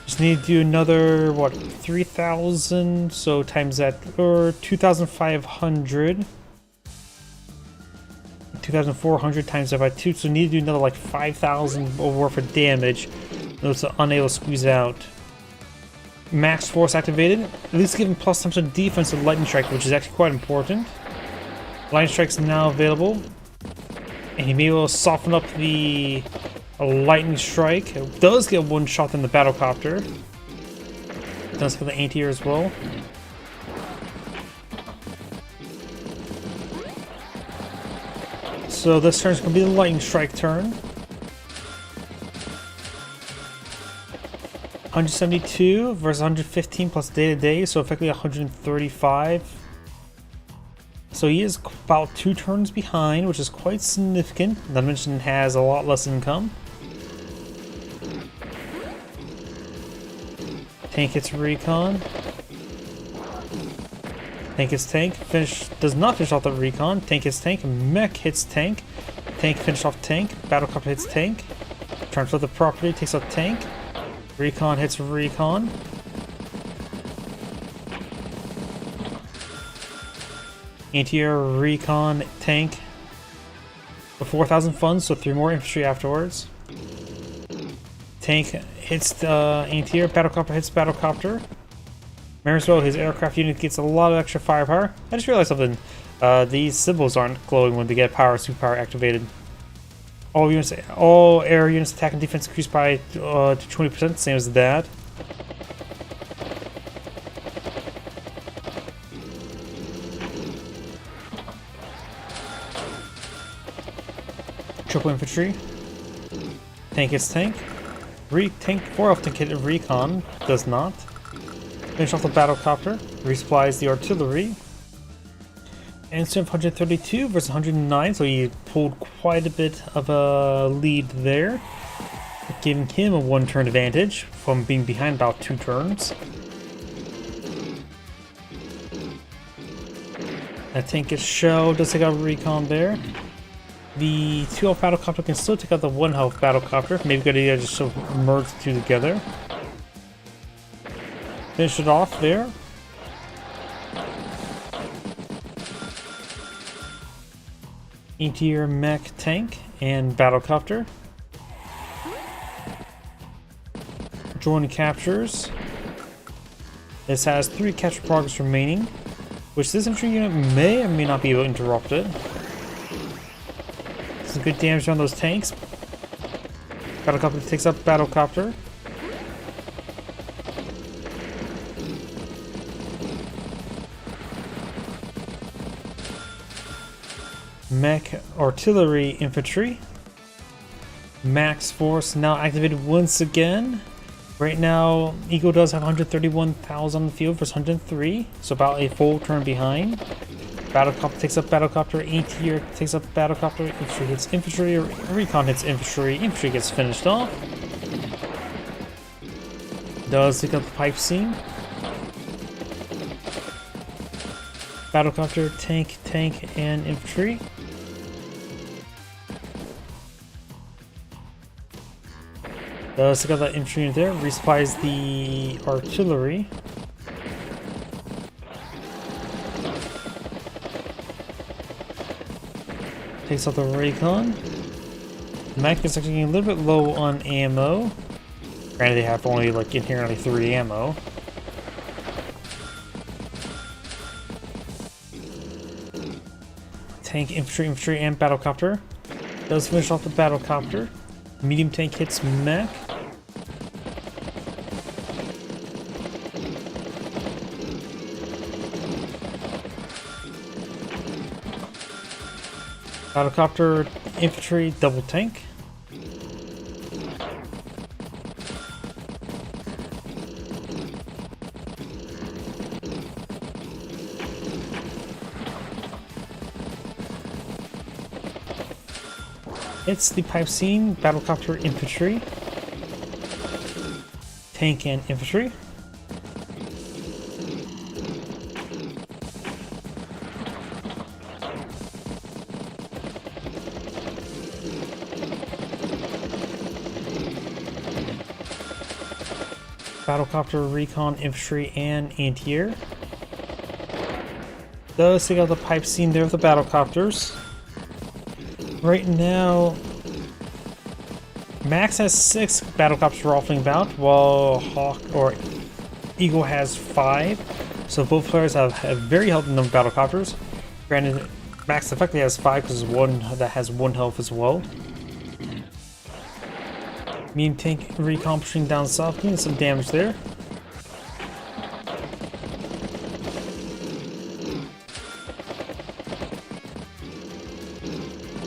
Just need to do another, what, 3,000? So times that, or 2,500. 2,400 times that by 2, so need to do another like 5,000 worth of damage. Those are unable to squeeze out. Max force activated. At least give him plus some sort of defense with lightning strike, which is actually quite important. Lightning strike's now available, and he may be able to soften up the lightning strike. It does get one shot in the battlecopter. It does get the anti-air as well. So this turn is going to be the lightning strike turn. 172 versus 115 plus day to day, so effectively 135. So he is about 2 turns behind, which is quite significant. Not to mention has a lot less income. Tank hits recon. Tank hits tank. Does not finish off the recon. Tank hits tank. Mech hits tank. Tank finish off tank. Battlecopter hits tank. Trying to flip the property, takes out tank. Recon hits recon. Anti-air, recon, tank. For 4,000 funds, so 3 more infantry afterwards. Tank hits the anti-air. Battlecopter hits battlecopter. Remember as well, his aircraft unit gets a lot of extra firepower. I just realized something. These symbols aren't glowing when they get superpower activated. All air units attack and defense increase by to 20%, same as that. Triple infantry. Tank hits tank. Tank 4 tank hit recon. Does not. Finish off the battlecopter. Resupplies the artillery. And instead of 132 versus 109, so he pulled quite a bit of a lead there, giving him a 1 turn advantage from being behind about 2 turns. That tank gets shelled, does take out recon there. The 2 health battlecopter can still take out the 1 health battlecopter. Maybe good idea just to merge the two together. Finish it off there. Interior mech tank and battlecopter. Join captures. This has 3 capture progress remaining, which this infantry unit may or may not be able to interrupt it. Some good damage on those tanks. Battlecopter takes up battlecopter. Mech artillery infantry. Max force now activated once again. Right now, Eagle does have 131,000 on the field versus 103, so about a full turn behind. Battlecopter takes up battlecopter, AT takes up battlecopter, infantry hits infantry, recon hits infantry, infantry gets finished off. Does take up the pipe scene. Battlecopter, tank, and infantry. Does take out that infantry unit there, resupplies the artillery. Takes out the recon. Mech is actually getting a little bit low on ammo. Granted, they have only like inherently 3 ammo. Tank, infantry, and battlecopter. Does finish off the battlecopter. Medium tank hits mech. Battlecopter, infantry, double tank. It's the pipe scene, battlecopter, infantry, tank, and infantry. Battlecopter, recon, infantry, and anti-air. Does take out the pipe scene there with the battlecopters. Right now, Max has 6 battlecopters rifling about, while Hawk or Eagle has 5. So both players have a very healthy number of battlecopters. Granted, Max effectively has 5 because one that has 1 health as well. Medium tank recon pushing down south, doing some damage there.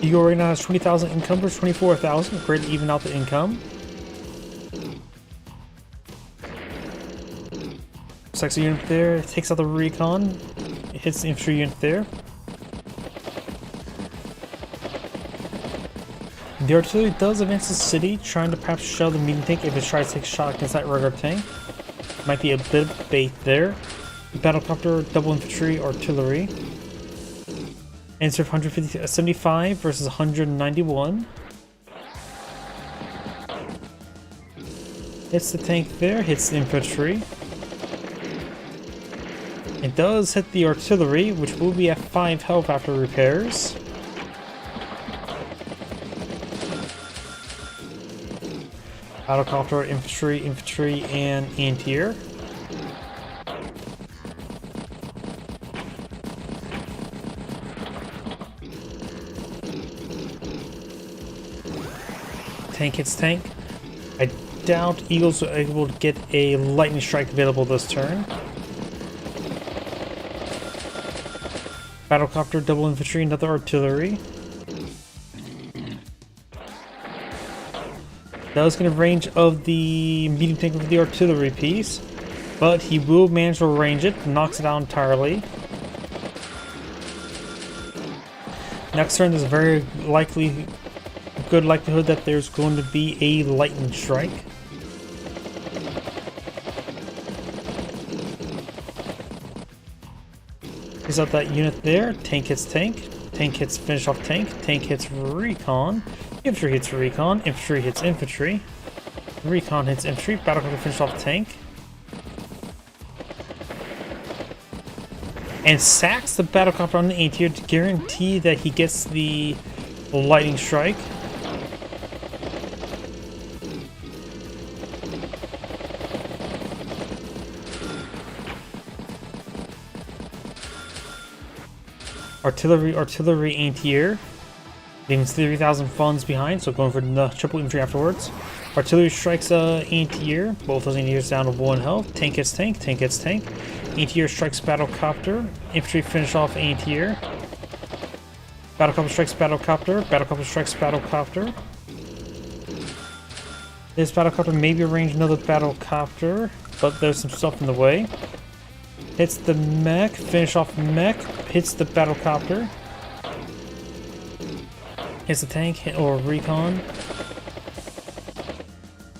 Eagle right now has 20,000 income versus 24,000. Great to even out the income. Sexy unit there, takes out the recon, it hits the infantry unit there. The artillery does advance the city, trying to perhaps shell the medium tank if it tries to take a shot against that regular tank. Might be a bit of bait there. Battlecopter, double infantry, artillery. Answer 175 versus 191. Hits the tank there, hits the infantry. It does hit the artillery, which will be at 5 health after repairs. Battlecopter, infantry, and anti-air. Tank hits tank. I doubt Eagles are able to get a lightning strike available this turn. Battlecopter, double infantry, another artillery. Does get a range of the medium tank with the artillery piece, but he will manage to range it, knocks it out entirely. Next turn, there's a very good likelihood that there's going to be a lightning strike. Takes out that unit there. Tank hits tank. Tank hits finish off tank. Tank hits recon. Infantry hits recon. Infantry hits infantry. Recon hits infantry. Battlecopter finish off tank. And sacks the battlecopter on the anti-air to guarantee that he gets the lightning strike. Artillery anti-air. Leaving 3,000 funds behind, so going for the triple infantry afterwards. Artillery strikes anti-air. Both those anti-airs down to 1 health. Tank hits tank. Tank hits tank. Anti-air strikes battlecopter. Infantry finish off anti-air. Battlecopter strikes battlecopter. Battlecopter strikes battlecopter. This battlecopter maybe arrange another battlecopter, but there's some stuff in the way. Hits the mech. Finish off mech. Hits the battlecopter. Hits the tank or recon.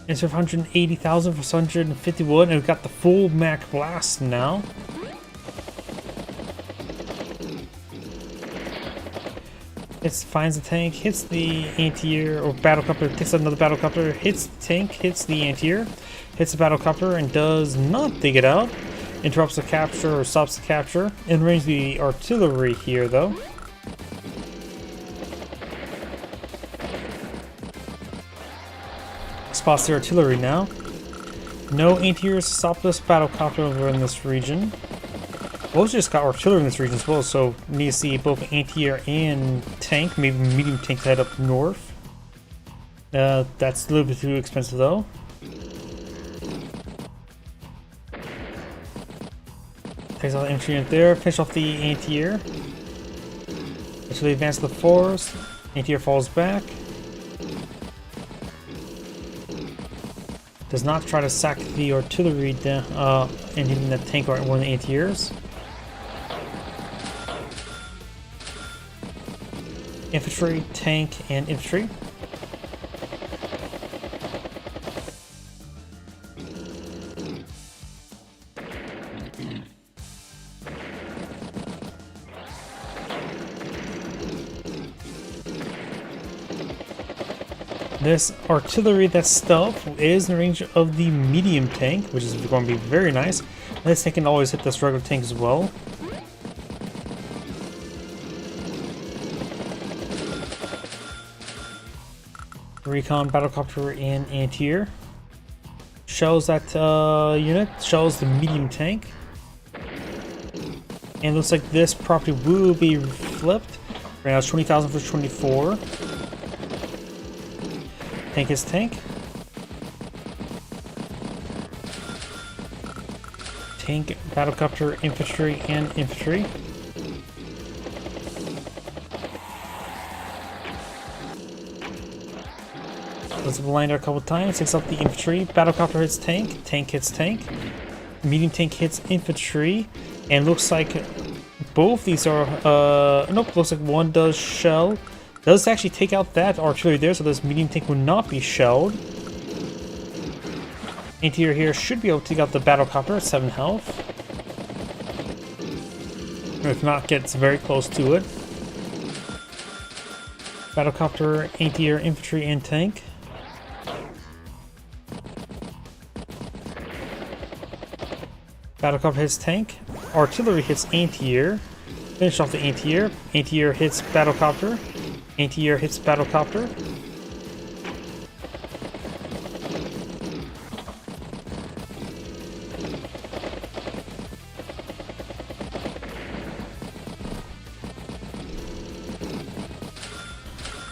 It's for 180,000 for 151, and we've got the full Mac blast now. It finds the tank, hits the anti-air or battlecopter, takes another battlecopter, hits the tank, hits the anti-air, hits the battlecopter, and does not dig it out. Interrupts the capture or stops the capture. And range the artillery here though. Spots the artillery now. No anti-airs to stop this battlecopter over in this region. Well, just got artillery in this region as well, so need to see both anti-air and tank. Maybe medium tank to head up north. That's a little bit too expensive though. Takes out the infantry in there. Finish off the anti-air. Actually advance the force. Anti-air falls back. Does not try to sack the artillery and hitting the tank or one of the anti-airs. Infantry, tank, and infantry. This artillery, that stealth, is in the range of the medium tank, which is going to be very nice. This tank can always hit this regular tank as well. Recon, battlecopter, and anti-air. Shells that unit, shells the medium tank. And it looks like this property will be flipped. Right now it's 20,000 for 24. Tank is tank. Tank, battlecopter, infantry, and infantry. Let's blind her a couple times. Takes out the infantry. Battlecopter hits tank. Tank hits tank. Medium tank hits infantry. And looks like both these are nope, looks like one does shell. Does actually take out that artillery there, so this medium tank will not be shelled. Anti-air here should be able to take out the battlecopter at 7 health. If not, gets very close to it. Battlecopter, anti-air, infantry, and tank. Battlecopter hits tank. Artillery hits anti-air. Finish off the anti-air. Anti-air hits battlecopter. Anti-air hits battlecopter.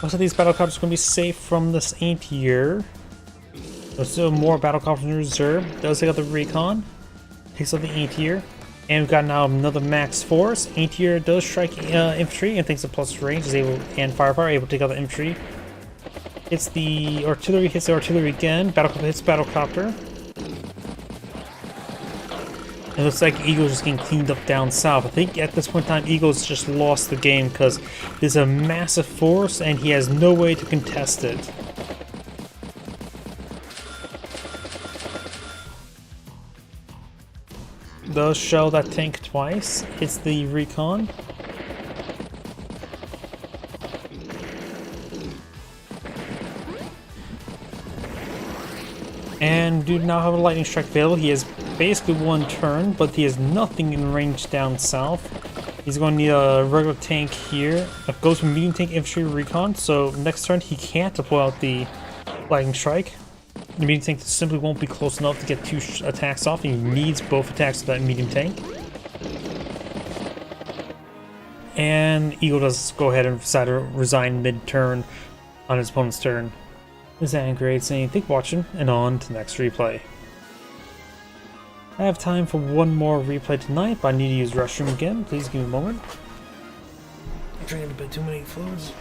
Most of these battlecopters are going to be safe from this anti-air. There's still more battlecopters in reserve. Does take out the recon. Takes out the anti-air. And we've got now another max force. Anti-air does strike infantry and thanks to plus range is able, and firepower, able to take out the infantry. Hits the artillery again. Battlecopter hits battlecopter. It looks like Eagle's just getting cleaned up down south. I think at this point in time, Eagle's just lost the game because there's a massive force and he has no way to contest it. does shell that tank twice, hits the recon. And do now have a lightning strike available. He has basically one turn, but he has nothing in range down south. He's going to need a regular tank here. It goes from medium tank, infantry, recon. So next turn he can't deploy out the lightning strike. The medium tank simply won't be close enough to get 2 attacks off. He needs both attacks of that medium tank. And Eagle does go ahead and decide to resign mid-turn on his opponent's turn. This is Angrade saying, thank you for watching, and on to the next replay. I have time for one more replay tonight, but I need to use restroom again. Please give me a moment. I'm drinking a bit too many fluids.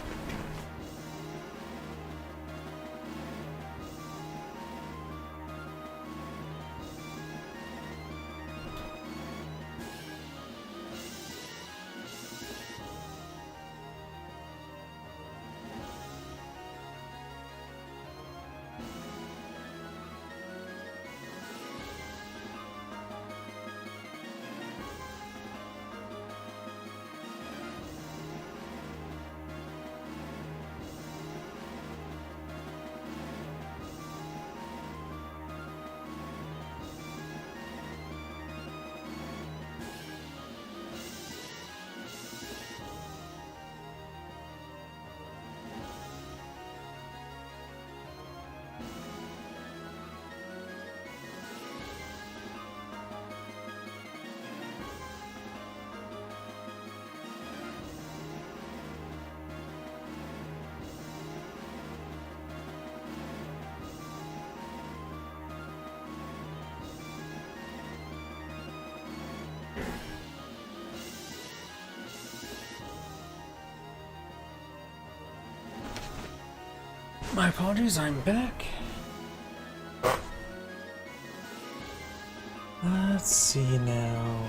My apologies, I'm back. Let's see now.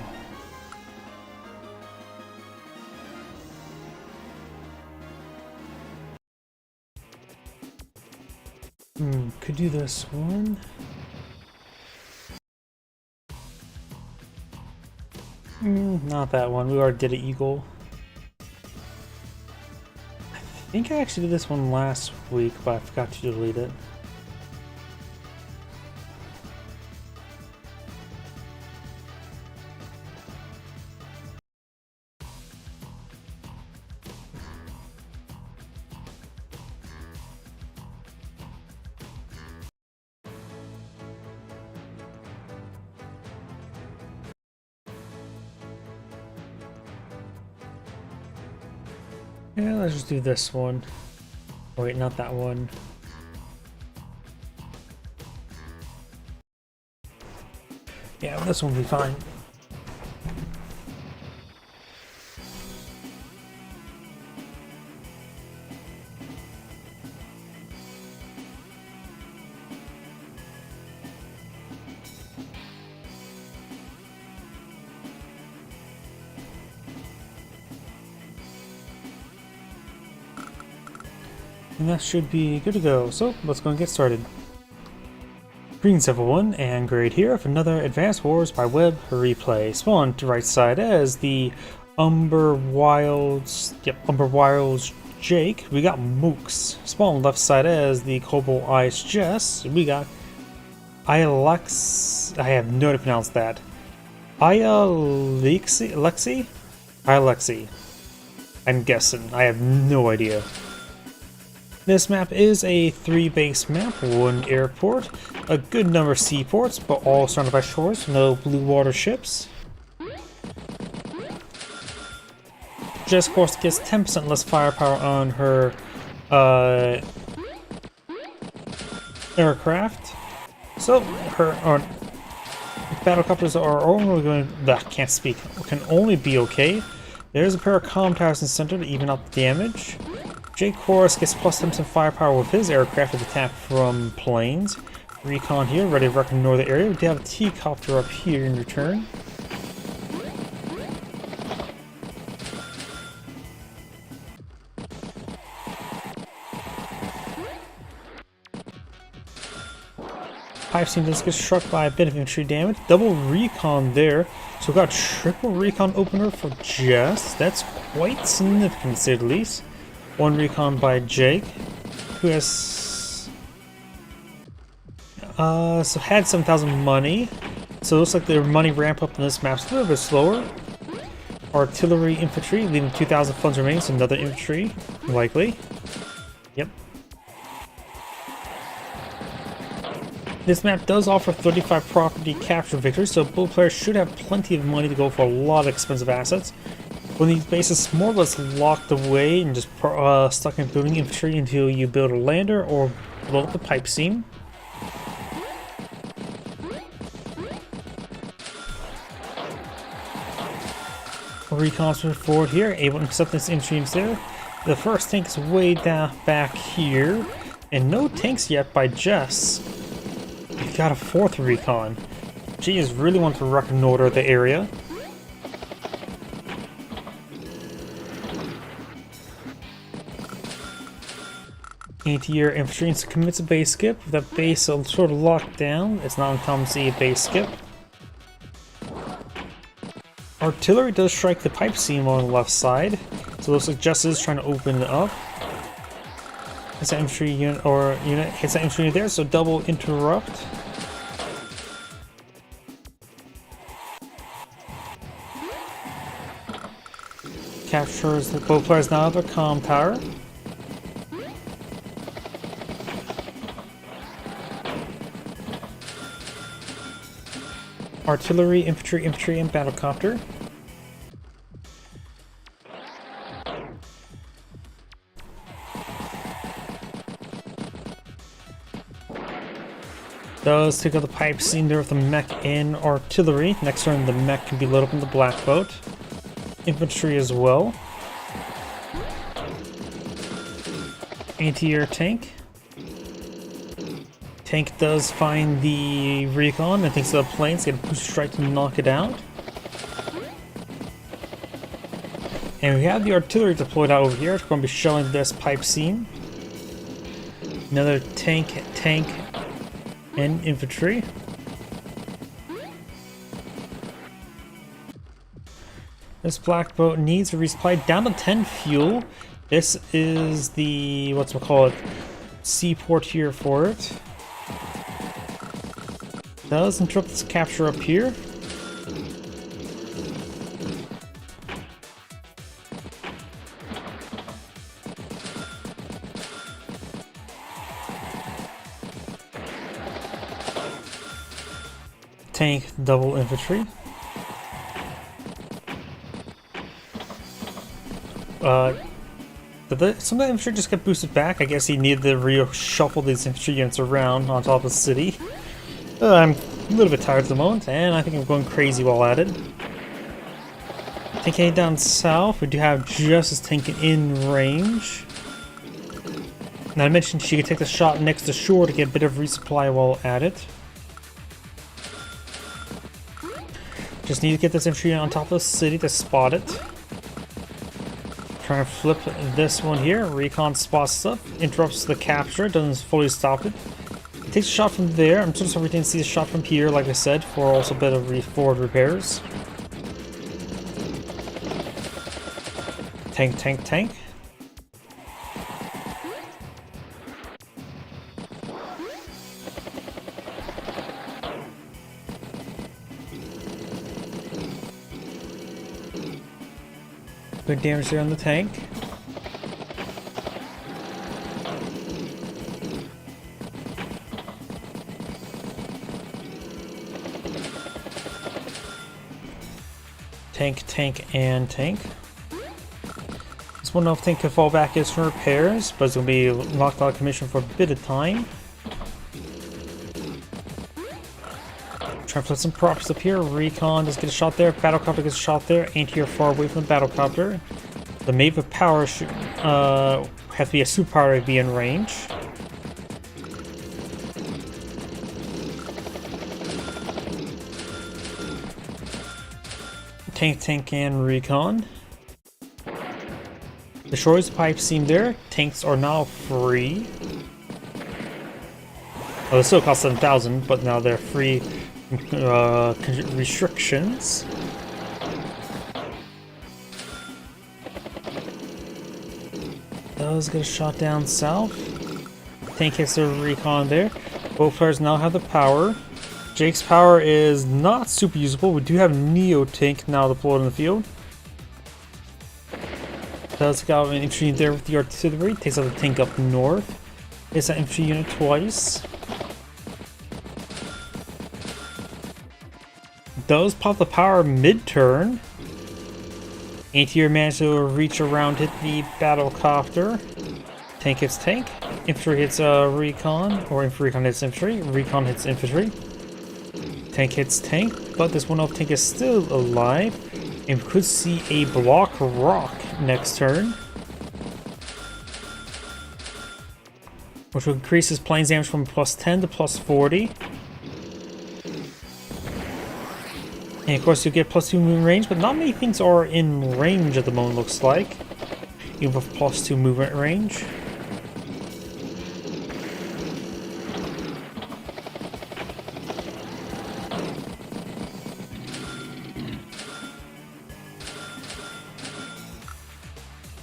Could do this one. Not that one. We already did an Eagle. I think I actually did this one last week, but I forgot to delete it. Yeah, let's just do this one. Oh, wait, not that one. Yeah, this one will be fine. And that should be good to go. So let's go and get started. Greetings everyone, and Grade here for another Advanced Wars by Web replay. Spawn to right side as the Umber Wilds Jake. We got Mooks. Spawn left side as the Cobalt Ice Jess. We got Ialex. I have no idea to pronounce that. Ialexi? I'm guessing. I have no idea. This map is a 3-base map, 1 airport, a good number of seaports, but all surrounded by shores, no blue water ships. Jess, of course, gets 10% less firepower on her aircraft, so her battlecopters are only going. Can't speak. Can only be okay. There's a pair of comm towers in the center to even out the damage. Jake Horus gets plus 10% firepower with his aircraft with attack from planes. Recon here, ready to reconnoiter the area. We do have a T-copter up here in return. pipe seam does get struck by a bit of infantry damage. Double recon there. So we've got triple recon opener for Jess. That's quite significant, to say the least. One recon by Jake, who has so had 7,000 money. So it looks like their money ramp up in this map's a little bit slower. Artillery infantry, leaving 2,000 funds remaining, so another infantry, likely. Yep. This map does offer 35 property capture victories, so both players should have plenty of money to go for a lot of expensive assets. When these bases more or less locked away and just stuck in building infantry until you build a lander or blow up the pipe seam. Recons move forward here, able to accept this infantry there. The first tank is way down back here, and no tanks yet by Jess. We got a fourth recon. She is really wanting to reconnoiter the area. Anti-air infantry commits a base skip. With that base sort of locked down, it's not uncommon to see a base skip. Artillery does strike the pipe seam on the left side, so it looks like Jess is trying to open it up. Hits that infantry unit hits that infantry there, so double interrupt. Captures the both players now at their comm tower. Artillery, infantry, and battlecopter. Does take out the pipe seam there with the mech and artillery. Next turn, the mech can be lit up in the black boat. Infantry as well. Anti-air tank. Tank does find the recon and thinks of the planes, get a boost strike to knock it out. And we have the artillery deployed out over here. It's going to be shelling this pipe seam. Another tank, and infantry. This black boat needs a resupply down to 10 fuel. This is the, seaport here for it. Does interrupt this capture up here. Tank, double infantry. Did some of the infantry just get boosted back? I guess he needed to reshuffle these infantry units around on top of the city. I'm a little bit tired at the moment, and I think I'm going crazy while at it. Tank heading down south, we do have Justice Tank in range. Now I mentioned she could take the shot next to shore to get a bit of resupply while at it. Just need to get this infantry on top of the city to spot it. Trying to flip this one here. Recon spots up, interrupts the capture, doesn't fully stop it. Takes a shot from there. I'm just hoping to see a shot from here, like I said, for also a bit of forward repairs. Tank. Good damage there on the tank. Tank. This one tank can fall back as some repairs, but it's going to be locked out of commission for a bit of time. Try to put some props up here. Recon does get a shot there. Battlecopter gets a shot there. Anti-air far away from the battlecopter. The Maeve of Power should have to be a superpower to be in range. Tank and recon. Destroys the pipe seam there. Tanks are now free. Well, they still cost 7,000, but now they're free restrictions. Does get a shot down south. Tank hits the recon there. Both players now have the power. Jake's power is not super usable. We do have Neo Tank now deployed in the field. Does got an infantry unit there with the artillery. Takes out the tank up north. Hits that infantry unit twice. Does pop the power mid-turn. Anti-air managed to reach around, hit the battlecopter. Tank hits tank. Infantry hits recon, or recon hits infantry. Recon hits infantry. Tank hits tank, but this one-off tank is still alive. And we could see a block rock next turn, which will increase his planes damage from +10 to +40. And of course you get +2 movement range, but not many things are in range at the moment, looks like. Even with +2 movement range.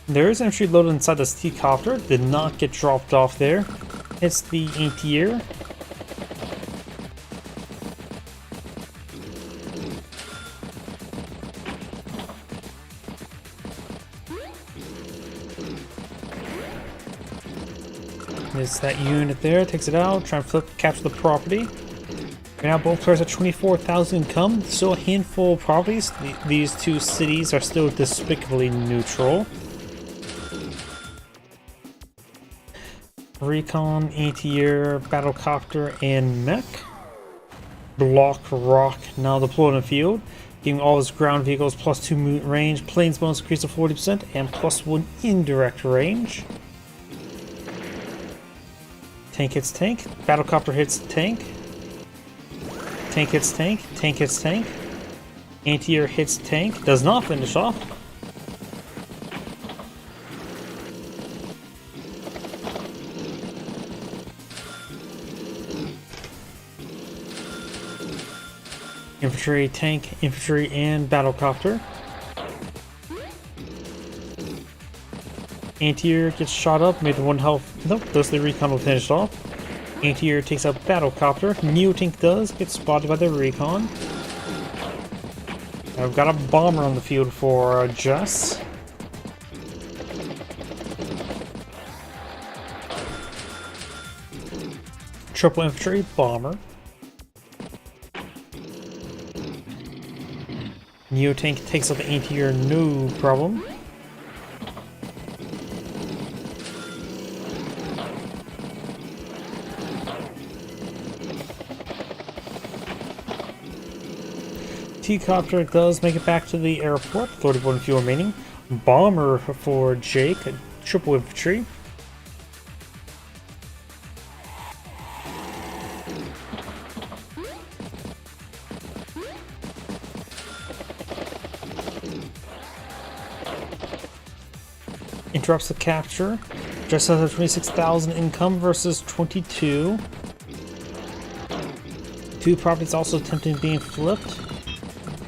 There is infantry loaded inside this T-copter, did not get dropped off there. Hits the anti-air. There's that unit there, takes it out, trying to capture the property. Right now both players at 24,000 income, still a handful of properties. These two cities are still despicably neutral. Recon, anti-air, battlecopter, and mech. Block rock now deployed in the field, giving all his ground vehicles +2 movement range, planes bonus increase to 40%, and +1 indirect range. Tank hits tank, battlecopter hits tank. Tank hits tank, tank hits tank. Anti-air hits tank, does not finish off. Infantry, tank, infantry, and battlecopter. Anti-air gets shot up, made the 1 health. Nope, does the recon will finish off. Anti-air takes out battlecopter. Neo tank does get spotted by the recon. I've got a bomber on the field for Jess. Triple infantry, bomber. Neo tank takes out the anti-air, no problem. T-copter does make it back to the airport, 31 fuel remaining. Bomber for Jake, triple infantry. Interrupts the capture. Just has a 26,000 income versus 22. Two properties also attempting being flipped.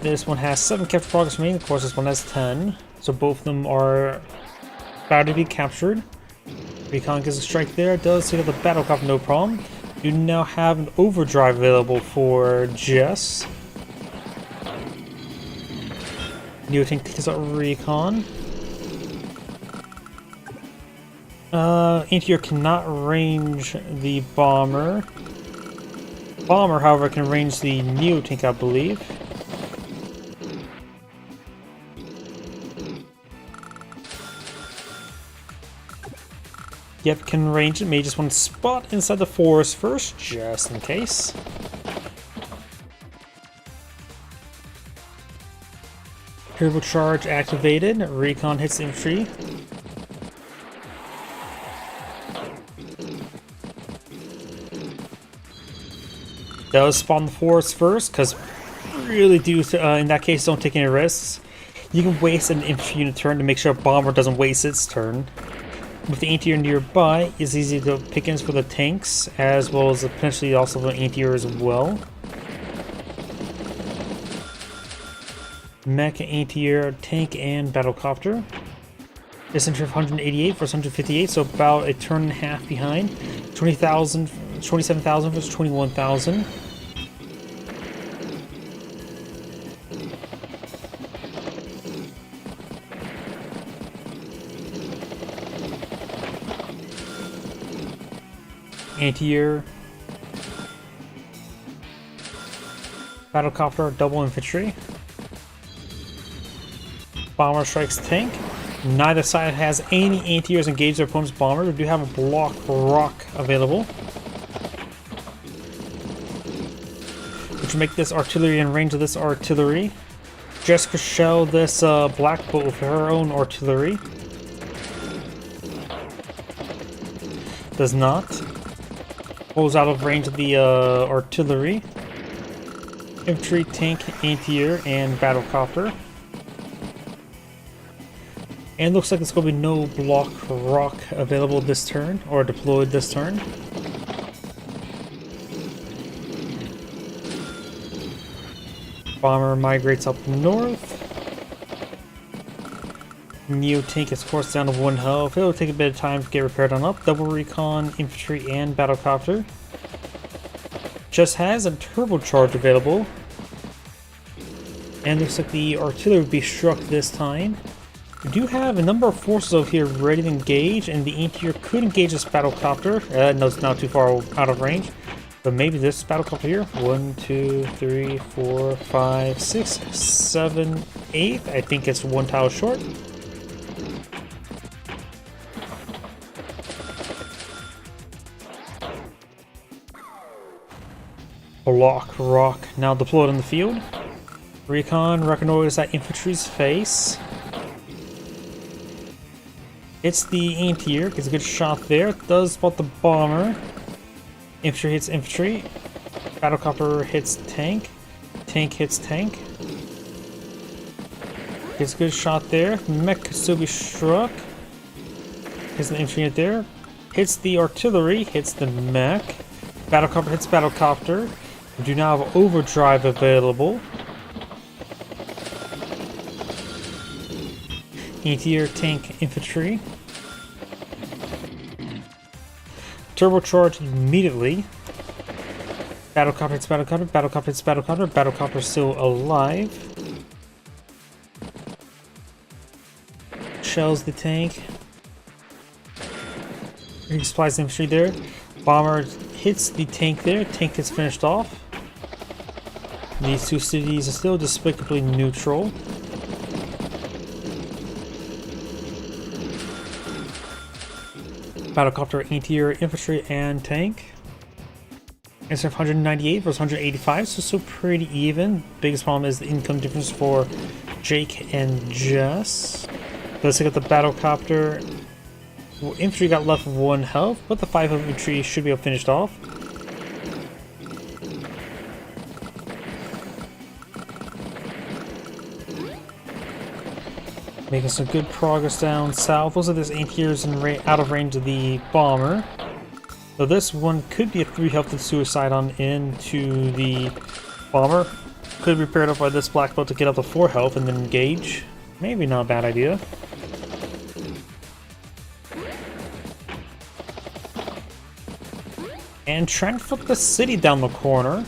This one has 7 capture progress remaining. Of course, this one has 10. So both of them are about to be captured. Recon gets a strike there. Does take out the battlecopter, no problem. You now have an overdrive available for Jess. Neo tank takes out recon. Anti-air cannot range the bomber. Bomber, however, can range the Neo tank, I believe. Yep, can range it. May just want to spot inside the forest first, just in case. Turbocharge activated. Recon hits infantry. Does spawn the forest first, because really do, in that case, don't take any risks. You can waste an infantry unit turn to make sure a bomber doesn't waste its turn. With the anti-air nearby, it's easy to pick ins for the tanks, as well as potentially also the anti-air as well. Mech, anti-air, tank, and battlecopter. Distance of 188 versus 158, so about a turn and a half behind. 27,000 versus 21,000. Anti-air, battlecopter, double infantry. Bomber strikes tank. Neither side has any anti-airs engage their opponent's bomber. They do have a block rock available, which will make this artillery in range of this artillery. Jessica shell this black bolt with her own artillery. Does not. Pulls out of range of the artillery. Infantry, tank, anti-air, and battlecopter. And looks like there's going to be no block rock available this turn, or deployed this turn. Bomber migrates up north. Neo tank is of course down to 1 health. It'll take a bit of time to get repaired on up. Double recon, infantry, and battlecopter. Just has a turbocharge available. And looks like the artillery will be struck this time. We do have a number of forces over here ready to engage, and the anti-air could engage this battlecopter. No, it's not too far out of range. But maybe this battlecopter here. 1, 2, 3, 4, 5, 6, 7, 8. I think it's 1 tile short. Block rock now deployed on the field. Recon reconnoiters that infantry's face. Hits the anti-air, gets a good shot there. Does spot the bomber. Infantry hits infantry. Battlecopter hits tank. Tank hits tank. Gets a good shot there. Mech could still be struck. Hits the infantry unit there. Hits the artillery. Hits the mech. Battlecopter hits battlecopter. We do now have overdrive available. Anti-air, tank, infantry. Turbocharge immediately. Battlecopter hits battlecopter, battlecopter hits battlecopter, battlecopter still alive. Shells the tank. Resupplies the infantry there. Bomber hits the tank there, tank gets finished off. These two cities are still despicably neutral. Battlecopter, anti-air, infantry, and tank. Instead of 198 versus 185, so still pretty even. Biggest problem is the income difference for Jake and Jess. Let's look at the battlecopter. Well, infantry got left with 1 health, but the 5 health infantry should be finished off. Making some good progress down south. Looks like this anti-air's out of range of the bomber. So this one could be a 3 health and suicide on into the bomber. Could be paired up by this black belt to get up to 4 health and then engage. Maybe not a bad idea. And trying to flip the city down the corner.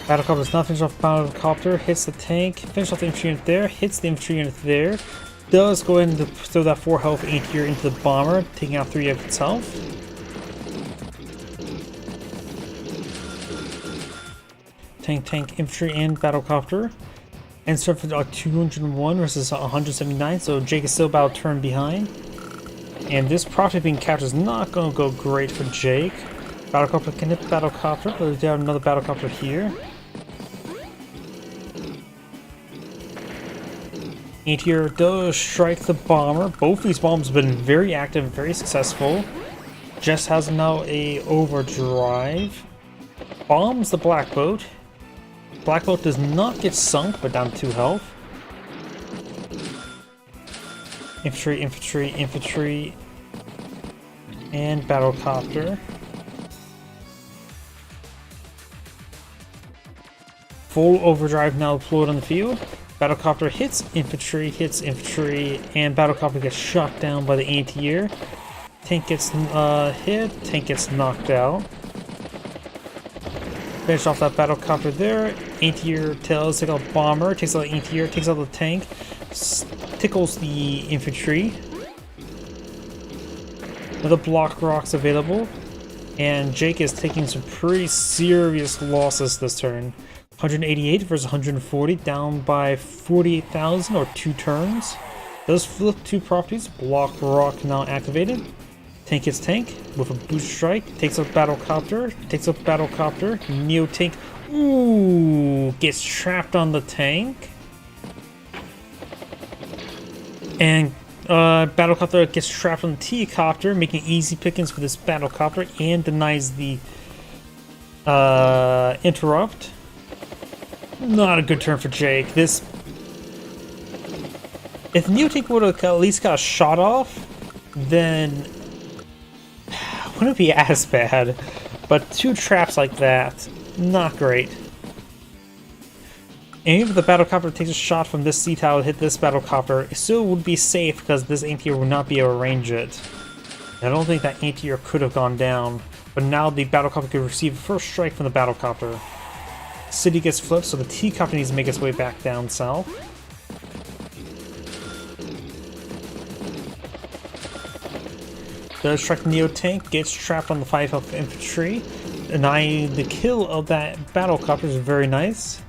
Battlecopter does not finish off battlecopter, hits the tank, finish off the infantry unit there, hits the infantry unit there. Does go ahead and throw that 4 health anti-air into the bomber, taking out 3 of itself. Tank, infantry, and battlecopter. And start for 201 versus 179, so Jake is still about a turn behind. And this project being captured is not going to go great for Jake. Battlecopter can hit battlecopter, but we do have another battlecopter here. Anti-air does strike the bomber. Both these bombs have been very active, very successful. Jess has now a overdrive. bombs the black boat. Black boat does not get sunk, but down to 2 health. Infantry, infantry, infantry, and battlecopter. Full overdrive now deployed on the field. Battlecopter hits infantry, and battlecopter gets shot down by the anti-air. Tank gets hit, tank gets knocked out. Finish off that battlecopter there. Anti-air tails, take out bomber, takes out the anti-air, takes out the tank, tickles the infantry. Another block rocks available, and Jake is taking some pretty serious losses this turn. 188 versus 140, down by 48,000 or 2 turns. Does flip 2 properties. Block rock now activated. Tank hits tank with a boost strike. Takes out battlecopter. Takes out battlecopter. Neo tank. Ooh, gets trapped on the tank. And battlecopter gets trapped on the T-copter, making easy pickings for this battlecopter, and denies the interrupt. Not a good turn for Jake. This, if Neotank would have at least got a shot off, then wouldn't be as bad. But 2 traps like that, not great. And if the battlecopter takes a shot from this sea tower to hit this battlecopter, it still would be safe because this anti-air would not be able to range it. I don't think that anti-air could have gone down, but now the battlecopter could receive a first strike from the battlecopter. City gets flipped, so the T-copter needs to make its way back down south. Does strike the Neo tank, gets trapped on the 5 health infantry. Denying the kill of that battlecopter is very nice.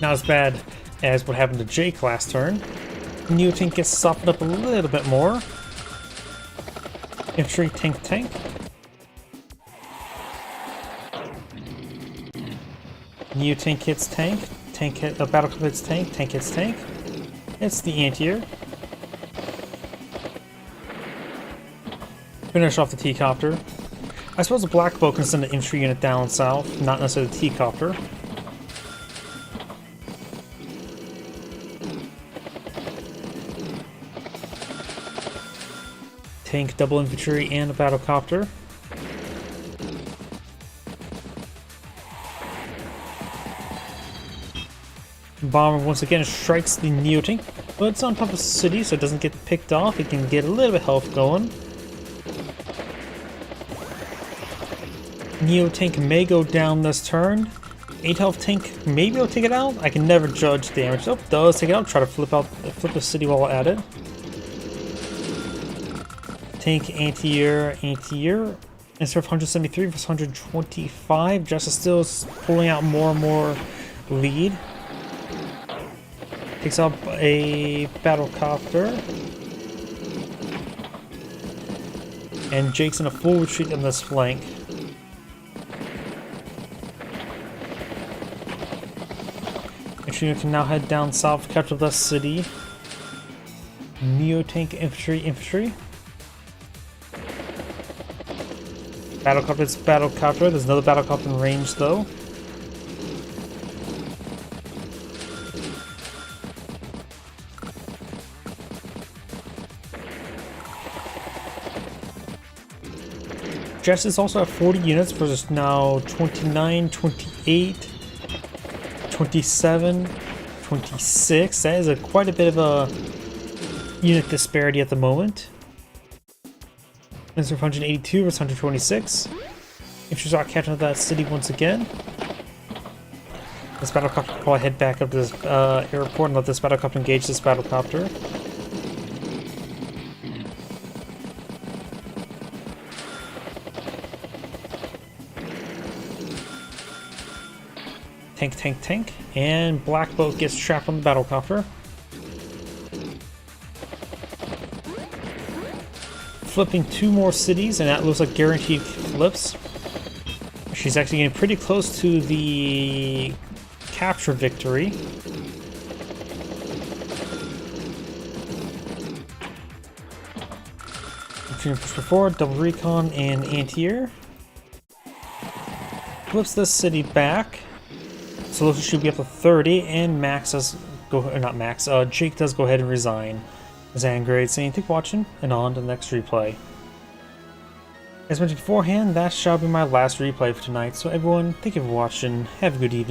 Not as bad as what happened to Jake last turn. Neo tank gets softened up a little bit more. Infantry tank. Neo tank hits tank. Battlecopter hits tank. Tank hits tank. It's the anti-air. Finish off the T-copter. I suppose the black boat can send an infantry unit down south, not necessarily the T-copter. Tank, double infantry, and a battlecopter. Bomber once again strikes the Neo tank, but it's on top of the city, so it doesn't get picked off. It can get a little bit of health going. Neo tank may go down this turn. 8 health tank, maybe it'll take it out. I can never judge damage. Oh, it does take it out. Try to flip the city while at it. Tank, anti-air. Instead of 173 versus 125, Justice still is pulling out more and more lead. Takes up a battlecopter. And Jake's in a full retreat on this flank. Infantry can now head down south, capture the city. Neo tank, infantry. Battlecopter, it's battlecopter. There's another battlecopter in range though. Justice also have 40 units versus now 29, 28, 27, 26. That is quite a bit of a unit disparity at the moment. This is 182 versus 126. If you start catching up that city once again. This battlecopter will probably head back up to this airport and let this battlecopter engage this battlecopter. Tank, and black boat gets trapped on the battlecopter. Flipping 2 more cities, and that looks like guaranteed flips. She's actually getting pretty close to the capture victory. Push forward, double recon and anti-air. flips this city back. Solution should be up to 30, and Max does go, or not Max, Jake does go ahead and resign. Zan grade saying, thank you for watching, and on to the next replay. As mentioned beforehand, that shall be my last replay for tonight, so everyone, thank you for watching, have a good evening.